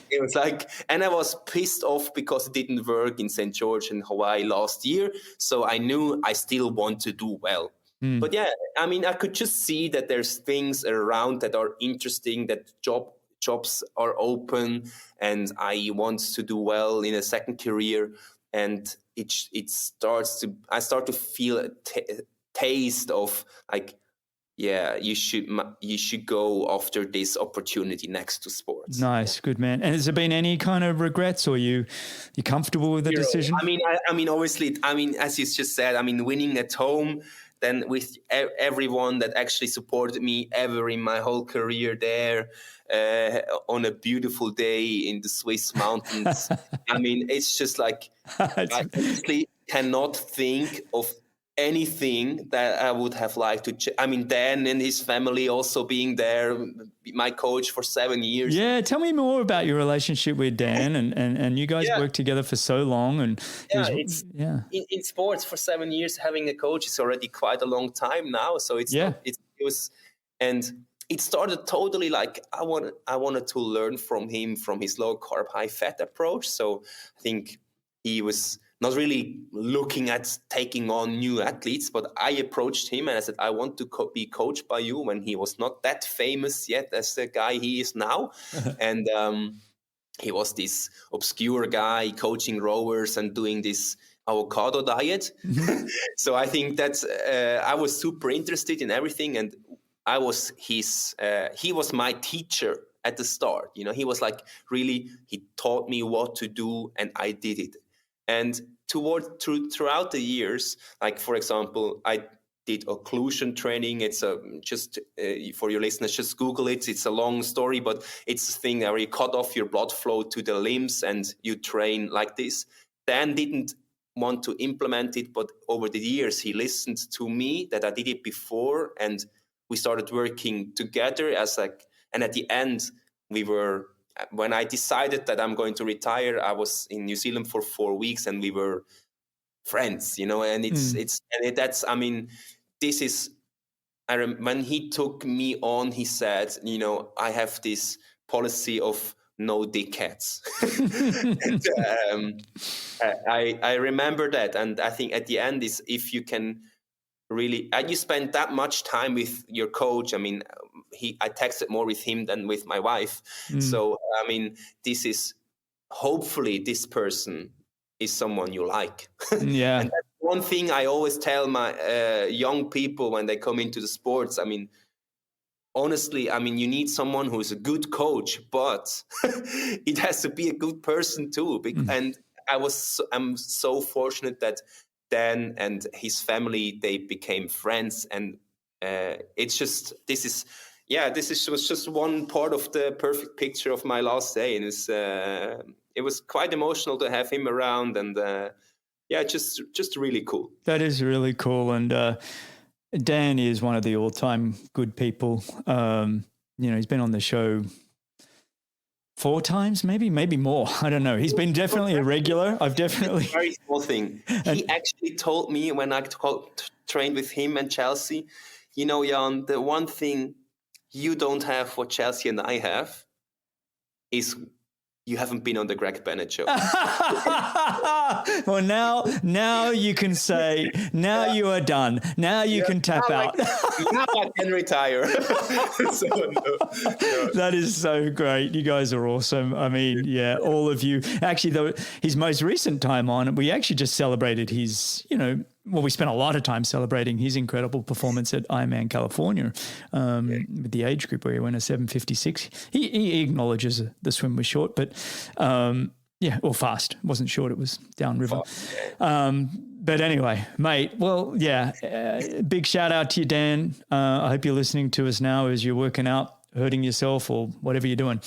It was like, and I was pissed off because it didn't work in St. George and Hawaii last year. So I knew I still want to do well. But yeah, I mean, I could just see that there's things around that are interesting, that jobs are open, and I want to do well in a second career. And I start to feel a taste of like, yeah, you should go after this opportunity next to sports. Nice, good man. And has there been any kind of regrets, or you comfortable with the decision? I mean, obviously, I mean, as you just said, I mean, winning at home, then with everyone that actually supported me ever in my whole career there, on a beautiful day in the Swiss mountains. I mean, it's just like, I honestly cannot think of anything that I would have liked to. I mean, Dan and his family also being there, my coach for 7 years. Yeah, tell me more about your relationship with Dan, and you guys worked together for so long. And in sports for 7 years, having a coach is already quite a long time now. So it was, and it started totally like I wanted to learn from him, from his low carb, high fat approach. So I think he was not really looking at taking on new athletes, but I approached him and I said, I want to be coached by you, when he was not that famous yet as the guy he is now. And he was this obscure guy coaching rowers and doing this avocado diet. So I think that's, I was super interested in everything. And I was he was my teacher at the start. He was like, really, he taught me what to do and I did it. And throughout the years, like, for example, I did occlusion training. It's just for your listeners, just Google it. It's a long story, but it's a thing where you cut off your blood flow to the limbs and you train like this. Dan didn't want to implement it, but over the years, he listened to me that I did it before, and we started working together and at the end, when I decided that I'm going to retire, I was in New Zealand for 4 weeks and we were friends, and when he took me on, he said, I have this policy of no dickheads. And, I remember that. And I think at the end is, if you can really, you spend that much time with your coach. I mean, I texted more with him than with my wife. So, I mean, hopefully this person is someone you like. Yeah. And that's one thing I always tell my young people when they come into the sports. I mean, honestly, I mean, you need someone who is a good coach, but it has to be a good person too. And I'm so fortunate that Dan and his family, they became friends, and this was just one part of the perfect picture of my last day, and it was quite emotional to have him around, and just really cool. That is really cool, and Dan is one of the all-time good people. He's been on the show 4 times, maybe more. I don't know. He's been definitely a regular. I've definitely... Very small thing. He actually told me when I trained with him and Chelsea, Jan, the one thing you don't have what Chelsea and I have is you haven't been on the Greg Bennett show. Well, now you can say, now you are done. Now you can tap out. Now I can retire. So, no. That is so great. You guys are awesome. I mean, yeah, all of you. Actually, his most recent time on, we actually just celebrated his, we spent a lot of time celebrating his incredible performance at Ironman California with the age group where he went a 7:56. He acknowledges the swim was short, but or fast. It wasn't short, it was downriver. But anyway, mate, well, big shout out to you, Dan. I hope you're listening to us now as you're working out, hurting yourself or whatever you're doing.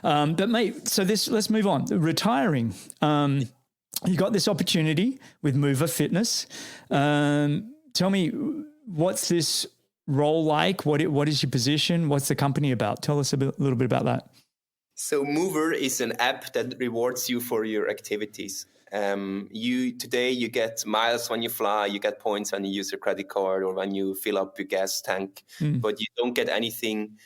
But mate, so let's move on. Retiring. You got this opportunity with Muuvr Fitness. Tell me, what's this role like? What is your position? What's the company about? Tell us a little bit about that. So Muuvr is an app that rewards you for your activities. Today you get miles when you fly, you get points when you use your credit card or when you fill up your gas tank, but you don't get anything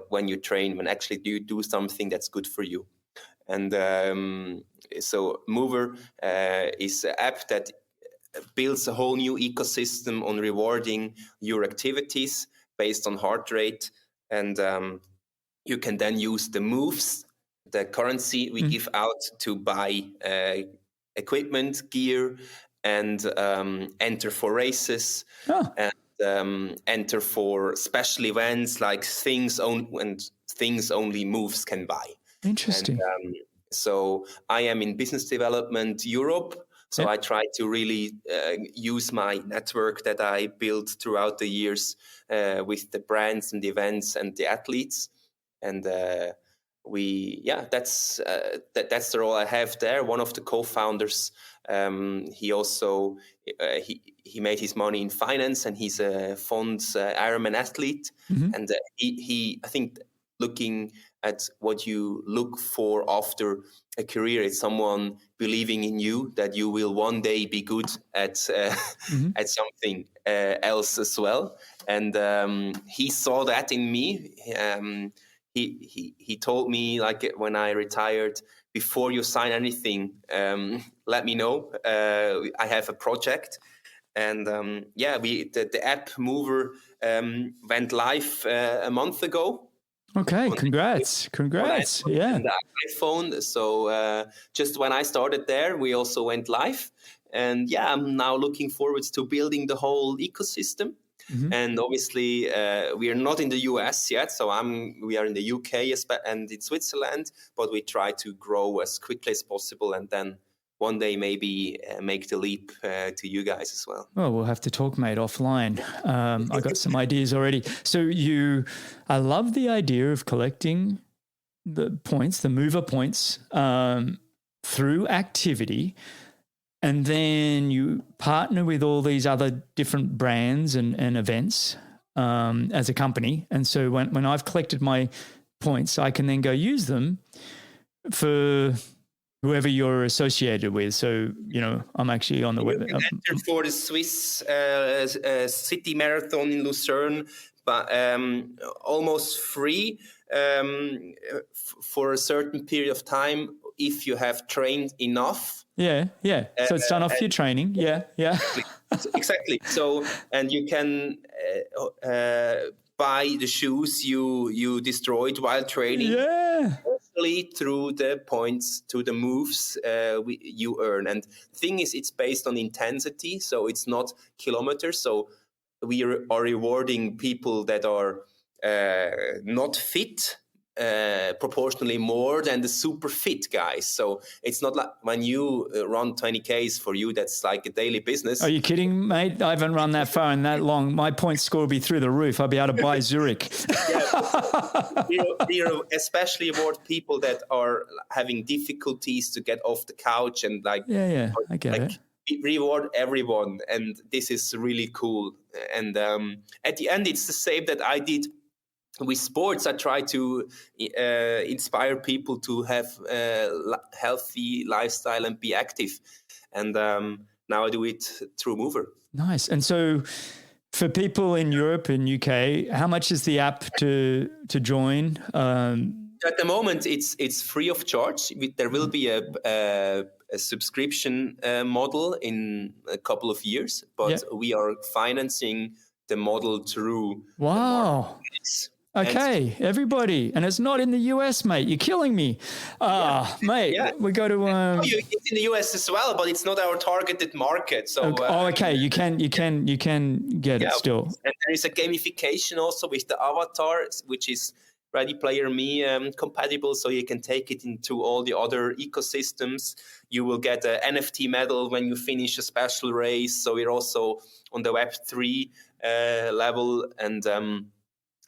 when you train, when actually you do something that's good for you. And so Muuvr is an app that builds a whole new ecosystem on rewarding your activities based on heart rate. And you can then use the moves, the currency we give out to buy equipment, gear, and enter for races and enter for special events like things only moves can buy. Interesting. And, so I am in business development Europe. So I try to really use my network that I built throughout the years with the brands and the events and the athletes. And that's the role I have there. One of the co-founders, he also he made his money in finance, and he's a Fond's Ironman athlete. And he I think looking at what you look for after a career, it's someone believing in you that you will one day be good at something else as well. And he saw that in me. He told me, like, when I retired, before you sign anything, let me know. I have a project. And the app Muuvr went live a month ago. Okay, congrats. Yeah. On the iPhone. So just when I started there, we also went live. And I'm now looking forward to building the whole ecosystem. And obviously, we are not in the US yet. So we are in the UK and in Switzerland, but we try to grow as quickly as possible, and then one day maybe make the leap to you guys as well. Well, we'll have to talk, mate, offline. I got some ideas already. So I love the idea of collecting the points, the Muuvr points, through activity. And then you partner with all these other different brands and events as a company. And so when I've collected my points, I can then go use them for whoever you're associated with. So, I'm actually on the web. You can enter for the Swiss city marathon in Lucerne, but almost free for a certain period of time if you have trained enough. Yeah. So it's done off your training. Yeah. Exactly. So, and you can buy the shoes you destroyed while training. Yeah. Through the points, to the moves you earn. And the thing is, it's based on intensity, so it's not kilometers. So we are rewarding people that are not fit proportionally more than the super fit guys. So it's not like when you run 20Ks, for you that's like a daily business. Are you kidding, mate? I haven't run that far and that long. My point score will be through the roof. I'll be able to buy Zurich. We especially reward people that are having difficulties to get off the couch and I get it. We reward everyone, and this is really cool. And at the end, it's the same that I did with sports. I try to inspire people to have a healthy lifestyle and be active. And now I do it through Muuvr. Nice. And so for people in Europe and UK, how much is the app to join? At the moment, it's free of charge. There will be a a subscription model in a couple of years, but we are financing the model through the marketplace. Okay, everybody. And it's not in the US, mate. You're killing me. Mate, we go to... it's in the US as well, but it's not our targeted market. So, okay. You can get it still. And there is a gamification also with the avatar, which is Ready Player Me compatible, so you can take it into all the other ecosystems. You will get an NFT medal when you finish a special race. So we're also on the Web3 level, and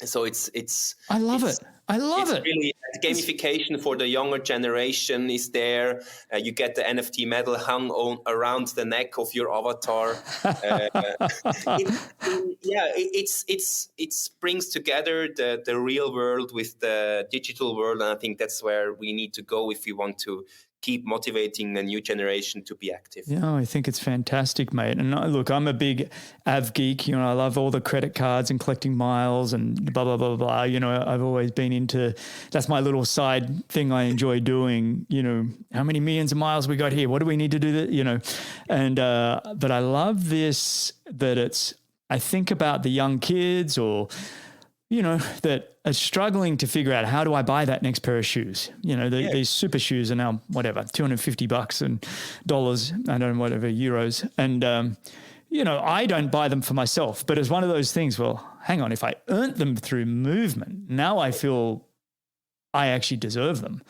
so it's. I love it. Really, the gamification for the younger generation is there. You get the NFT medal hung around the neck of your avatar. It brings together the real world with the digital world, and I think that's where we need to go if we want to keep motivating the new generation to be active. Yeah, I think it's fantastic, mate. And look, I'm a big Av geek. I love all the credit cards and collecting miles and blah, blah, blah, blah. I've always been into, that's my little side thing I enjoy doing. How many millions of miles we got here? What do we need to do that? And, but I love this, that I think about the young kids or, that are struggling to figure out, how do I buy that next pair of shoes? These super shoes are now, whatever, $250 and dollars, I don't know, whatever, euros. And, I don't buy them for myself, but it's one of those things, well, hang on, if I earned them through movement, now I feel I actually deserve them.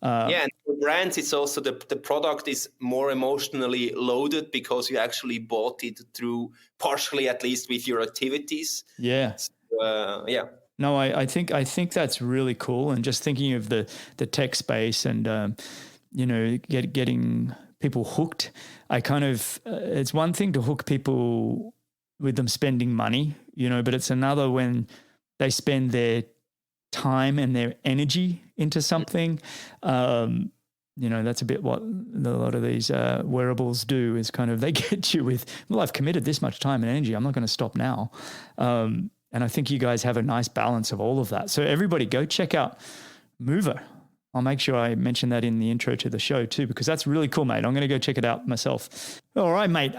And for brands, it's also the product is more emotionally loaded because you actually bought it through, partially at least, with your activities. Yeah. No, I think that's really cool. And just thinking of the tech space and, getting people hooked. It's one thing to hook people with them spending money, but it's another when they spend their time and their energy into something. That's a bit what a lot of these wearables do, is kind of, they get you with, well, I've committed this much time and energy, I'm not going to stop now. And I think you guys have a nice balance of all of that. So everybody go check out Muuvr. I'll make sure I mention that in the intro to the show too, because that's really cool, mate. I'm going to go check it out myself. All right, mate.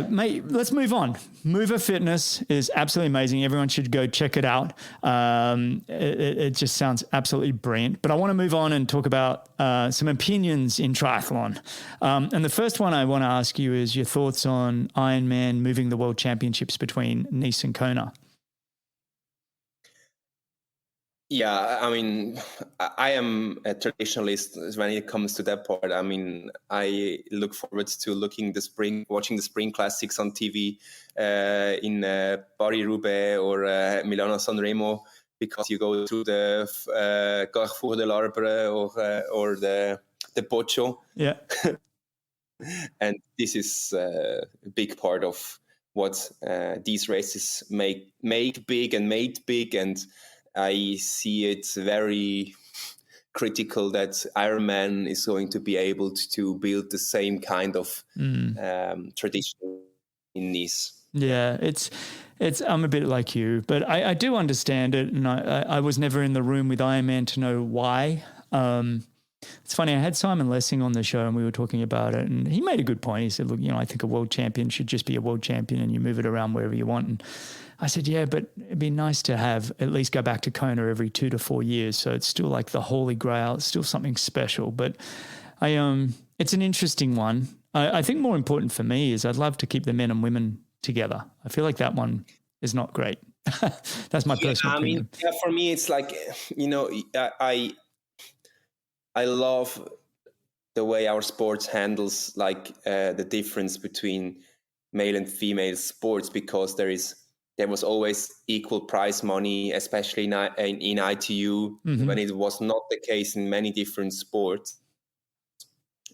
Mate, let's move on. Muuvr Fitness is absolutely amazing. Everyone should go check it out. It just sounds absolutely brilliant. But I want to move on and talk about some opinions in triathlon. And the first one I want to ask you is your thoughts on Ironman moving the World Championships between Nice and Kona. Yeah, I mean, I am a traditionalist when it comes to that part. I mean, I look forward to watching the spring classics on TV in Paris-Roubaix or Milano-San Remo, because you go through the Carrefour de l'Arbre or the Pocho. Yeah. And this is a big part of what these races make big and made big. And I see it very critical that Ironman is going to be able to build the same kind of tradition in Nice. Yeah, it's I'm a bit like you, but I do understand it, and I was never in the room with Ironman to know why. It's funny, I had Simon Lessing on the show and we were talking about it, and he made a good point. He said, look, I think a world champion should just be a world champion and you move it around wherever you want. And I said, yeah, but it'd be nice to have at least go back to Kona every 2 to 4 years. So it's still like the holy grail. It's still something special. But it's an interesting one. I think more important for me is I'd love to keep the men and women together. I feel like that one is not great. That's my personal opinion. For me, it's like, I love the way our sports handles the difference between male and female sports, because there was always equal prize money, especially in ITU, when it was not the case in many different sports.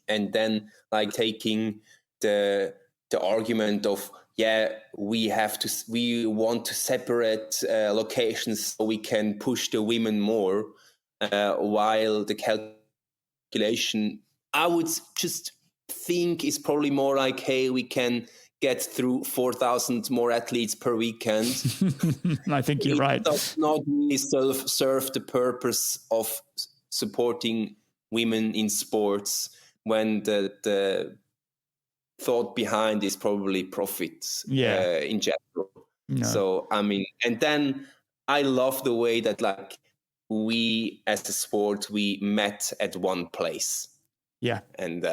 And then taking the argument of, we want to separate locations so we can push the women more, while the calculation, I would just think, is probably more like, hey, we can get through 4,000 more athletes per weekend. I think you're right. It does not really serve the purpose of supporting women in sports, when the thought behind is probably profits in general. No. So I mean, and then I love the way that like we as a sport, we met at one place. Yeah. And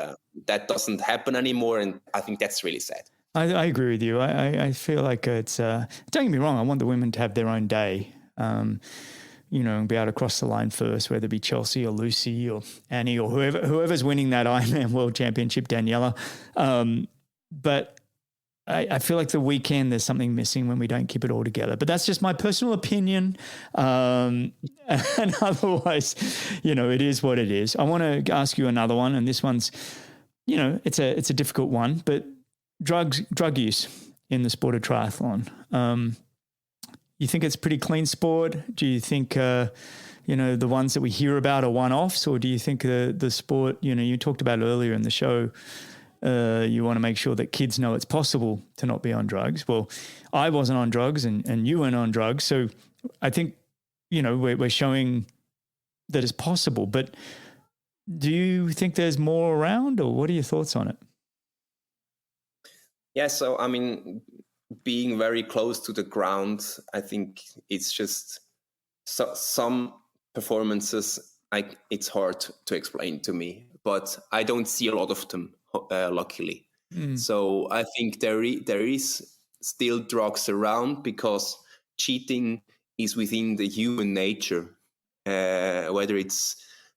that doesn't happen anymore. And I think that's really sad. I agree with you. I feel like it's, don't get me wrong, I want the women to have their own day, and be able to cross the line first, whether it be Chelsea or Lucy or Annie or whoever's winning that Ironman World Championship, Daniela. But I feel like the weekend there's something missing when we don't keep it all together. But that's just my personal opinion. And otherwise, it is what it is. I want to ask you another one, and this one's, it's a difficult one, but drug use in the sport of triathlon. You think it's a pretty clean sport? Do you think, the ones that we hear about are one-offs, or do you think the sport, you talked about earlier in the show, you want to make sure that kids know it's possible to not be on drugs? Well, I wasn't on drugs and you weren't on drugs. So I think, we're showing that it's possible. But do you think there's more around, or what are your thoughts on it? Yeah, so I mean, being very close to the ground, I think it's just some performances, it's hard to explain to me, but I don't see a lot of them, luckily. So I think there is still drugs around because cheating is within the human nature, whether it's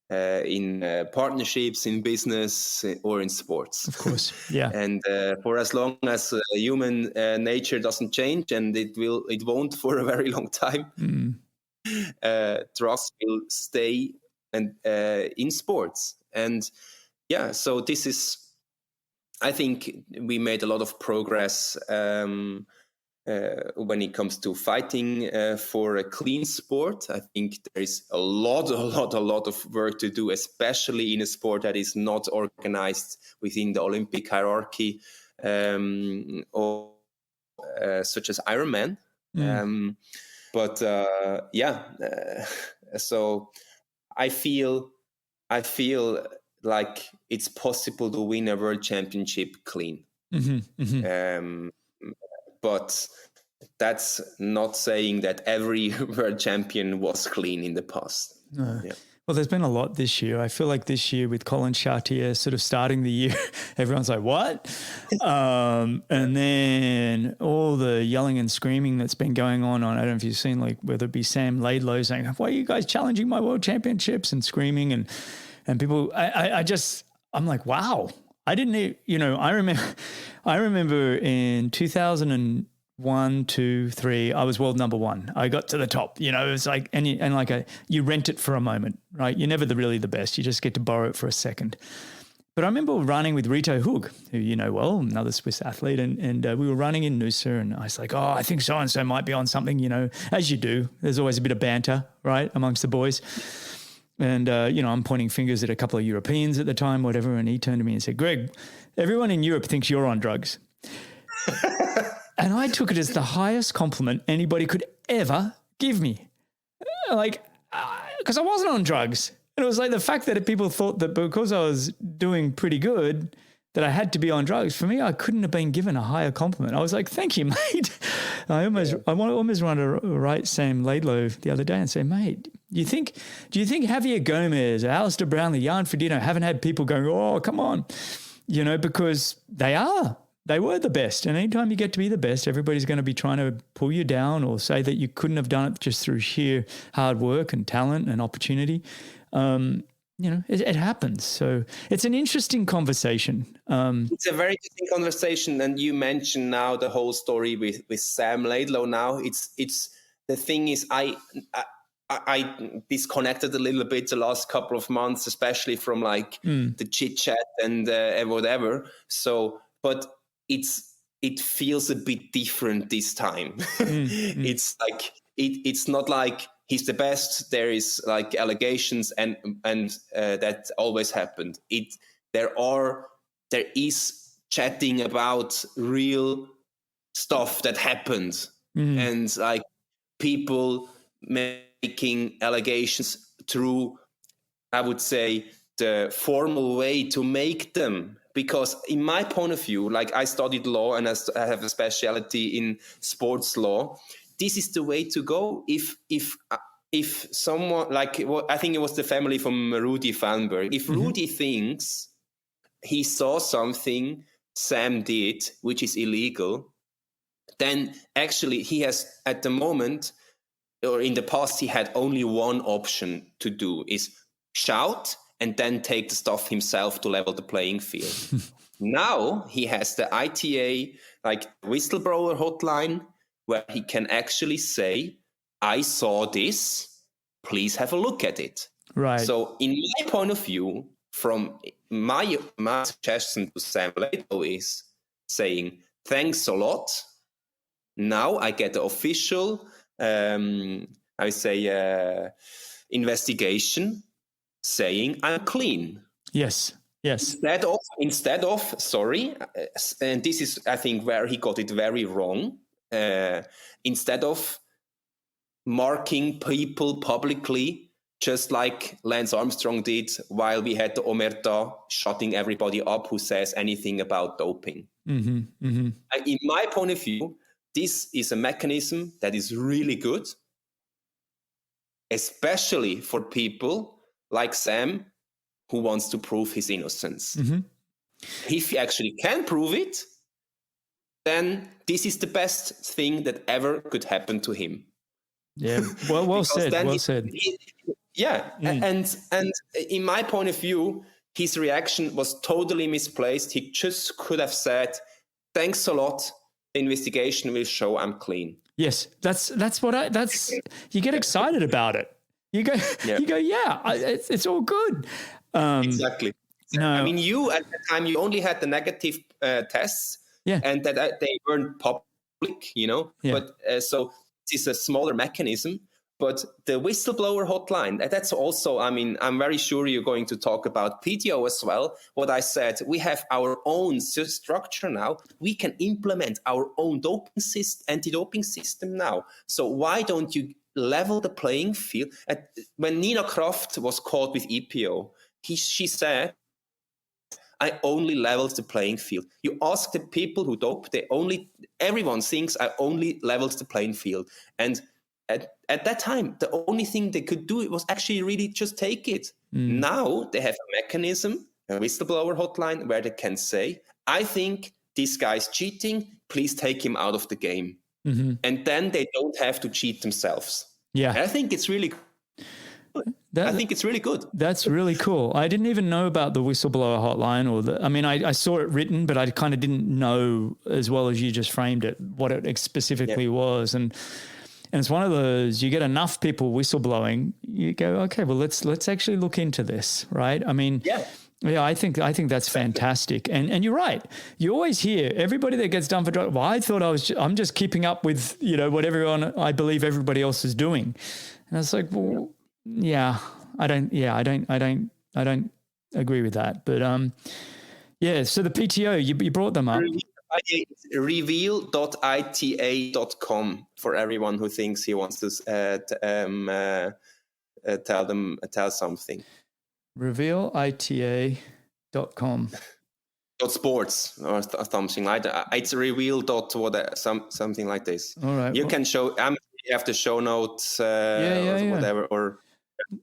in partnerships, in business, or in sports. Of course, yeah. And for as long as human nature doesn't change, and it won't for a very long time, drugs will stay and in sports. And yeah, so this is, I think we made a lot of progress when it comes to fighting for a clean sport. I think there is a lot of work to do, especially in a sport that is not organized within the Olympic hierarchy, or such as Ironman. So I feel like it's possible to win a world championship clean. But that's not saying that every world champion was clean in the past. No. Yeah. Well, there's been a lot this year. I feel like this year with Colin Chartier sort of starting the year, everyone's like, what? And then all the yelling and screaming that's been going on, I don't know if you've seen, like, whether it be Sam Laidlow saying, why are you guys challenging my world championships, and screaming, and people, I'm like, wow. I didn't, I remember in 2001, 2, 3, I was world number one. I got to the top, it was like, you rent it for a moment, right? You're never really the best. You just get to borrow it for a second. But I remember running with Rito Hug, who you know well, another Swiss athlete, and we were running in Noosa, and I was like, I think so-and-so might be on something, as you do. There's always a bit of banter, right, amongst the boys. And, I'm pointing fingers at a couple of Europeans at the time, whatever. And he turned to me and said, Greg, everyone in Europe thinks you're on drugs. And I took it as the highest compliment anybody could ever give me. Because I wasn't on drugs. And it was like the fact that people thought that because I was doing pretty good, that I had to be on drugs. For me, I couldn't have been given a higher compliment. I was like, thank you, mate. I almost wanted to write Sam Laidlow the other day and say, mate, do you think Javier Gomez, Alistair Brownlee, Jan Frodeno haven't had people going, oh, come on, because they were the best. And anytime you get to be the best, everybody's going to be trying to pull you down or say that you couldn't have done it just through sheer hard work and talent and opportunity. It happens. So it's an interesting conversation. It's a very interesting conversation. And you mentioned now the whole story with Sam Laidlow. Now it's the thing is, I disconnected a little bit the last couple of months, especially from the chit chat and whatever. So, but it feels a bit different this time. It's like, it's not like he's the best. There is like allegations and that always happened. There is chatting about real stuff that happened, and like people making allegations through, I would say, the formal way to make them. Because in my point of view, like I studied law and I have a specialty in sports law, this is the way to go. If someone, like I think it was the family from Rudy Fallenberg, if Rudy thinks he saw something Sam did, which is illegal, then actually he has at the moment, or in the past, he had only one option to do, is shout and then take the stuff himself to level the playing field. Now he has the ITA, like whistleblower hotline, where he can actually say, I saw this, please have a look at it. Right. So in my point of view, from my suggestion to Sam Lato is saying, thanks a lot. Now I get the official, investigation saying I'm clean. Yes. Instead of sorry, and this is, I think, where he got it very wrong. Instead of marking people publicly, just like Lance Armstrong did while we had the Omerta shutting everybody up who says anything about doping. In my point of view, this is a mechanism that is really good, especially for people like Sam, who wants to prove his innocence. If he actually can prove it, then this is the best thing that ever could happen to him. Yeah, well said. And in my point of view, his reaction was totally misplaced. He just could have said, thanks a lot. The investigation will show I'm clean. Yes, that's you get excited about it. You go, it's all good. Exactly. No. I mean, you at the time, you only had the negative tests, and that they weren't public, But so it's a smaller mechanism. But the whistleblower hotline, that's also, I mean, I'm very sure you're going to talk about PTO as well. What I said, we have our own structure now. We can implement our own anti-doping system now. So why don't you level the playing field? When Nina Kraft was caught with EPO, she said, I only leveled the playing field. You ask the people who dope, everyone thinks I only leveled the playing field. And at that time, the only thing they could do was actually really just take it. Now they have a mechanism, a whistleblower hotline, where they can say, I think this guy's cheating, please take him out of the game. And then they don't have to cheat themselves. Yeah. And I think it's really good. That's really cool. I didn't even know about the whistleblower hotline I saw it written, but I kind of didn't know as well as you just framed it, what it specifically was. And it's one of those, you get enough people whistleblowing, you go, okay, well, let's actually look into this, right? I mean, I think that's fantastic. And you're right. You always hear everybody that gets done for drugs. Well, I thought I'm just keeping up with, what I believe everybody else is doing. And it's like, well, I don't agree with that. But so the PTO, you brought them up. Reveal.ita.com for everyone who thinks he wants to tell something. Revealita.com. .sports or something like that. It's reveal. Something like this. All right. You can show. You have to show notes. Whatever. Or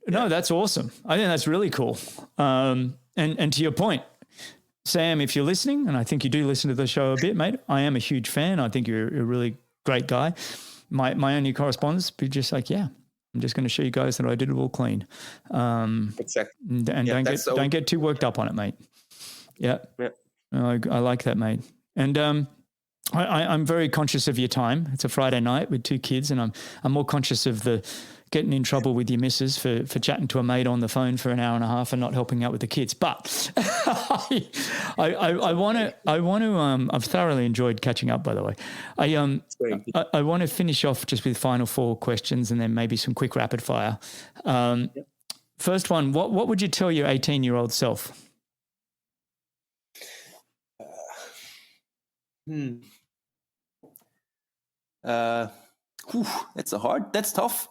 no, that's awesome. I think that's really cool. And to your point, Sam, if you're listening, and I think you do listen to the show a bit, mate, I am a huge fan. I think you're a really great guy. My only correspondence be just like, I'm just going to show you guys that I did it all clean. Exactly. And don't get too worked up on it, mate. Yeah. I like that, mate. And I'm very conscious of your time. It's a Friday night with 2 kids, and I'm more conscious of the getting in trouble with your missus for chatting to a mate on the phone for an hour and a half and not helping out with the kids. But I want to. I've thoroughly enjoyed catching up, by the way. I want to finish off just with final 4 questions and then maybe some quick rapid fire. First one: what would you tell your 18-year-old self? That's tough.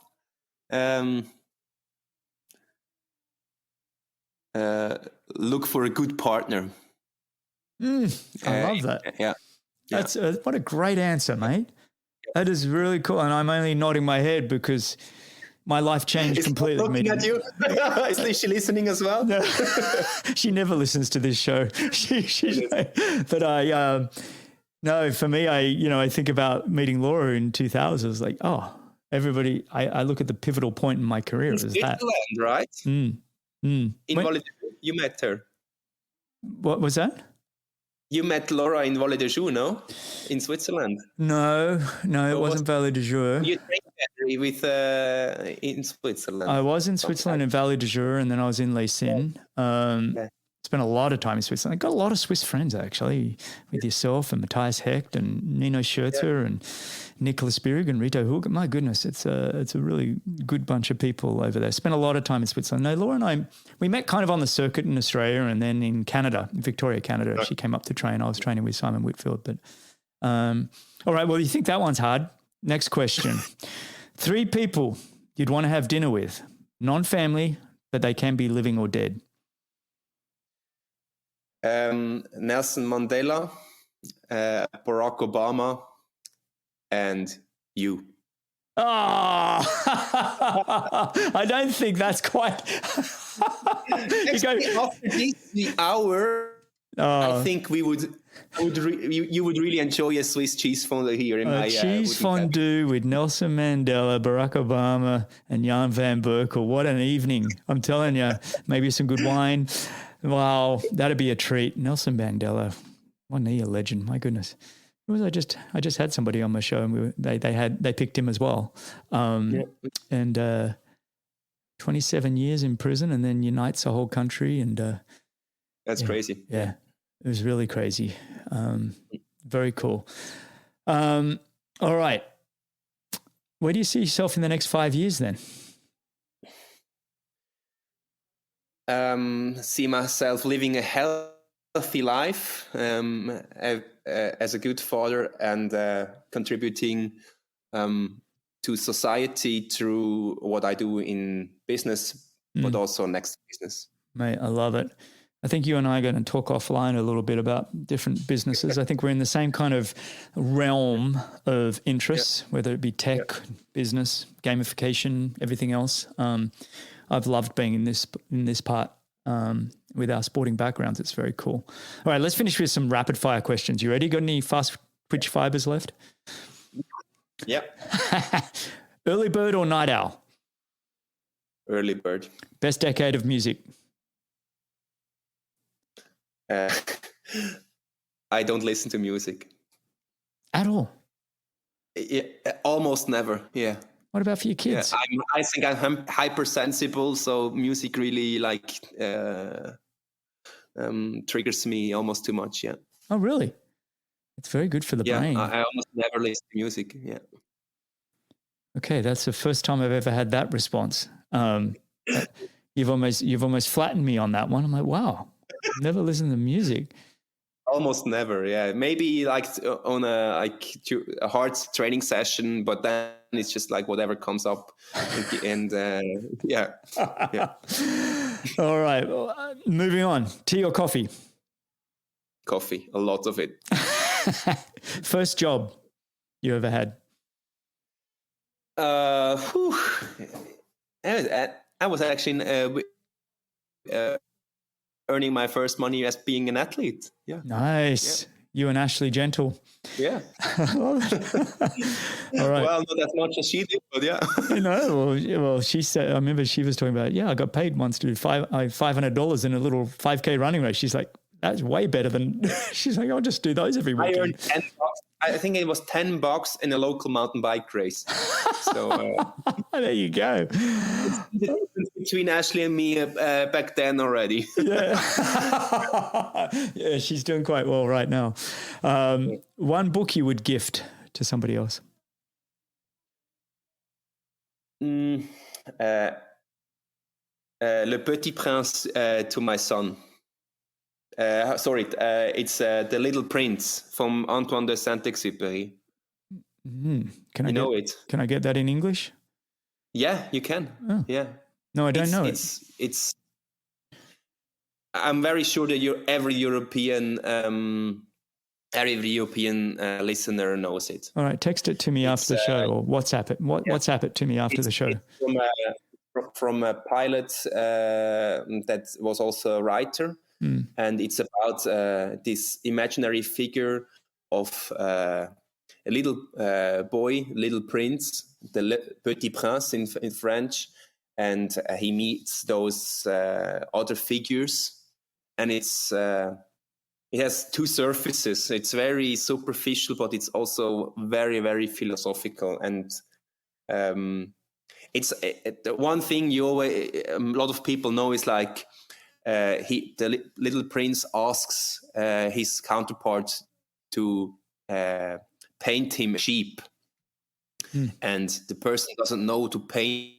look for a good partner. I love that. Yeah. That's what a great answer, mate. That is really cool. And I'm only nodding my head because my life changed completely. Looking at you. Is she listening as well? No, she never listens to this show. But no, for me, I think about meeting Laura in 2000. I was like, everybody, I look at the pivotal point in my career. In Switzerland, right? In Vallée you met her. What was that? You met Laura in Vallée de Joux, no? In Switzerland. No, it wasn't Vallée de Joux. You trained with in Switzerland. I was in Switzerland in Vallée de Joux, and then I was in Leysin. Spent a lot of time in Switzerland. I got a lot of Swiss friends, actually, with yourself and Matthias Hecht and Nino Scherzer and Nicholas Birg and Rito Hug. My goodness, it's a really good bunch of people over there. Spent a lot of time in Switzerland. No, Laura and we met kind of on the circuit in Australia and then in Canada, in Victoria, Canada. Right. She came up to train. I was training with Simon Whitfield. But all right, well, you think that one's hard. Next question. 3 people you'd want to have dinner with, non-family, but they can be living or dead. Nelson Mandela, Barack Obama, and you. Oh, I don't think that's quite. Actually, after this hour, I think you would really enjoy a Swiss cheese fondue here in my cheese fondue with Nelson Mandela, Barack Obama, and Jan van Berkel. What an evening! I'm telling you, maybe some good wine. Wow, that'd be a treat. Nelson Mandela, wasn't he a legend? My goodness. I just had somebody on my show, and they picked him as well. And 27 years in prison, and then unites a whole country, and that's crazy. Yeah, it was really crazy. Very cool. All right, where do you see yourself in the next 5 years then? See myself living a healthy life as a good father and contributing to society through what I do in business, but also next to business. Mate, I love it. I think you and I are going to talk offline a little bit about different businesses. I think we're in the same kind of realm of interests, whether it be tech, business, gamification, everything else. I've loved being in this part with our sporting backgrounds. It's very cool. All right, let's finish with some rapid fire questions. You ready? Got any fast twitch fibers left? Yep. Early bird or night owl? Early bird. Best decade of music? I don't listen to music. At all? Yeah, almost never, yeah. What about for your kids? Yeah, I think I'm hypersensible, so music really triggers me almost too much. Yeah. Oh, really? It's very good for the brain. Yeah, I almost never listen to music. Yeah. Okay, that's the first time I've ever had that response. You've almost flattened me on that one. I'm like, wow, never listened to music. Almost never, yeah. Maybe like on a hard training session, but then it's just like whatever comes up, and yeah. All right, well, moving on. Tea or coffee? Coffee, a lot of it. First job you ever had? I was actually earning my first money as being an athlete. Yeah. Nice. Yeah. You and Ashley Gentle. Yeah. All right. Well, not as much as she did, but yeah. Well, she said, I remember she was talking about, I got paid once to do $500 in a little 5K running race. She's like, that's way better than, she's like, I'll just do those every week. I earned $10. I think it was $10 in a local mountain bike race. So there you go. It's the difference between Ashley and me back then already. Yeah. Yeah, she's doing quite well right now. One book you would gift to somebody else? Le Petit Prince to my son. It's The Little Prince from Antoine de Saint-Exupéry. Can I get that in English? Yeah, you can. Oh. Yeah. No, I don't know it. I'm very sure that every European listener knows it. All right, text it to me after the show, or WhatsApp it. WhatsApp it to me after the show. From a pilot that was also a writer, and it's about this imaginary figure of a little boy, little prince, the Petit Prince in French, and he meets those other figures, and it has two surfaces. It's very superficial, but it's also very, very philosophical. And it's the one thing a lot of people know is like the little prince asks his counterpart to paint him a sheep, and the person doesn't know to paint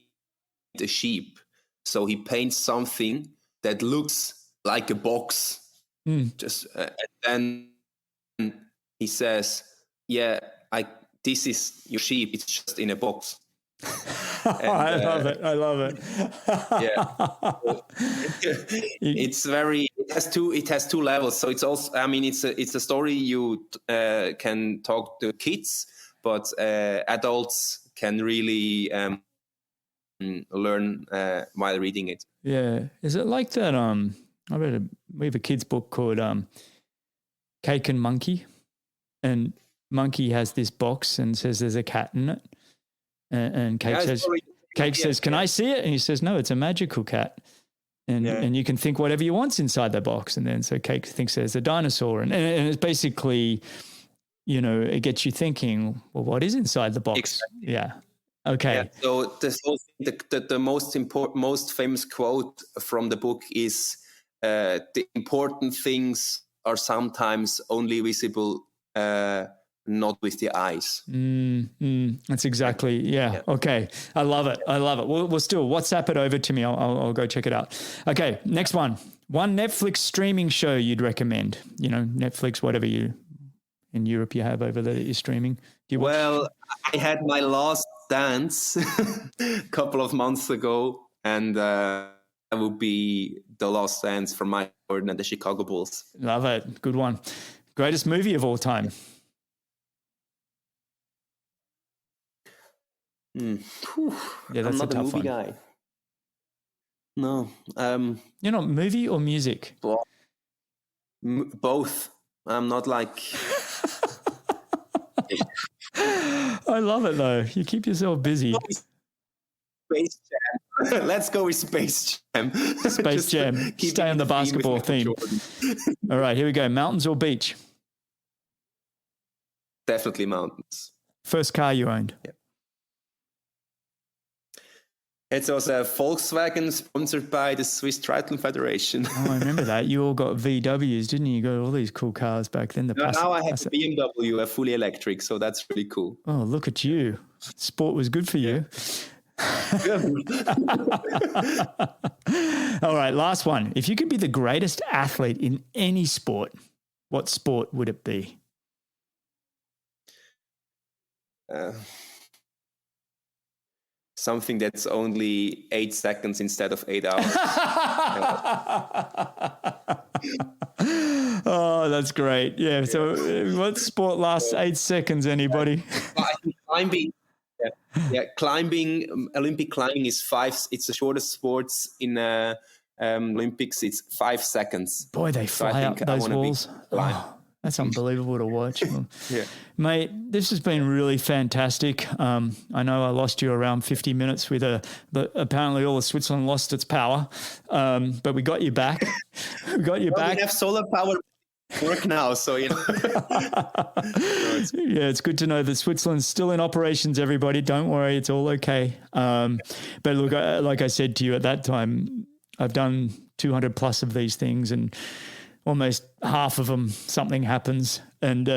a sheep, so he paints something that looks like a box. Just and then he says, "Yeah, this is your sheep. It's just in a box." And, I love it. Yeah, it's very. It has two levels. So it's also. I mean, it's a story you can talk to kids, but adults can really learn while reading it. Yeah, is it like that? We have a kid's book called Cake and Monkey, and Monkey has this box and says there's a cat in it, and Cake says, "Can I see it?" And he says, "No, it's a magical cat." And you can think whatever you want's inside the box. And then so Cake thinks there's a dinosaur. And it's basically, it gets you thinking, well, what is inside the box? Exactly. Yeah. Okay. Yeah. So this whole thing, the most famous quote from the book is, the important things are sometimes only visible, not with the eyes. That's exactly, yeah. Okay. I love it. We'll still WhatsApp it over to me. I'll go check it out. Okay. Next one. One Netflix streaming show you'd recommend, Netflix, whatever in Europe you have over there that you're streaming. Do you watch? Well, I had my last dance a couple of months ago, and that would be The Last Dance from Michael Jordan and the Chicago Bulls. Love it. Good one. Greatest movie of all time. Yeah, that's I'm not a tough movie one. guy. No. You're not movie or music? Both. I'm not like... I love it though. You keep yourself busy. Space Jam. Let's go with Space Jam. Space Jam. Stay on the basketball theme. All right, here we go. Mountains or beach? Definitely mountains. First car you owned? Yeah. It was a Volkswagen sponsored by the Swiss Triathlon Federation. Oh, I remember that. You all got VWs, didn't you? You got all these cool cars back then. Now I have a BMW, a fully electric, so that's really cool. Oh, look at you. Sport was good for you. All right, last one. If you could be the greatest athlete in any sport, what sport would it be? Something that's only 8 seconds instead of 8 hours. Oh, that's great. Yeah. So what sport lasts 8 seconds, anybody? I think climbing. Yeah, climbing, Olympic climbing is 5. It's the shortest sports in Olympics. It's 5 seconds. Boy, they fly up those walls. That's unbelievable to watch. Yeah. Mate, this has been really fantastic. I know I lost you around 50 minutes but apparently all of Switzerland lost its power. But we got you back. We have solar power work now, so Yeah, it's good to know that Switzerland's still in operations, everybody. Don't worry, it's all okay. But look, like I said to you at that time, I've done 200 plus of these things, and almost half of them, something happens, and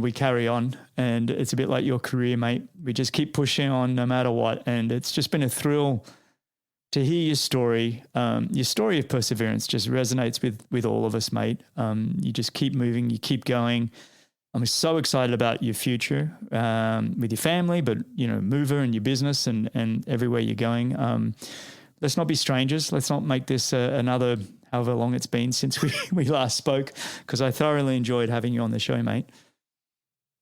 we carry on. And it's a bit like your career, mate. We just keep pushing on no matter what. And it's just been a thrill to hear your story. Your story of perseverance just resonates with all of us, mate. You just keep moving, you keep going. I'm so excited about your future with your family, but Muuvr and your business and everywhere you're going. Let's not be strangers. Let's not make this another however long it's been since we last spoke, because I thoroughly enjoyed having you on the show, mate.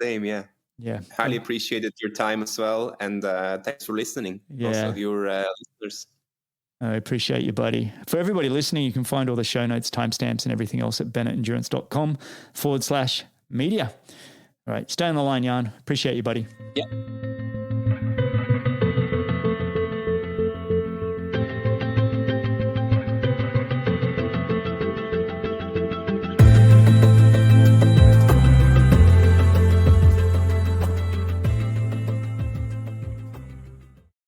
Same, yeah. Yeah. Highly appreciated your time as well. And thanks for listening. Yeah. Also, your listeners. I appreciate you, buddy. For everybody listening, you can find all the show notes, timestamps, and everything else at bennettendurance.com/media. All right. Stay on the line, Jan. Appreciate you, buddy. Yeah.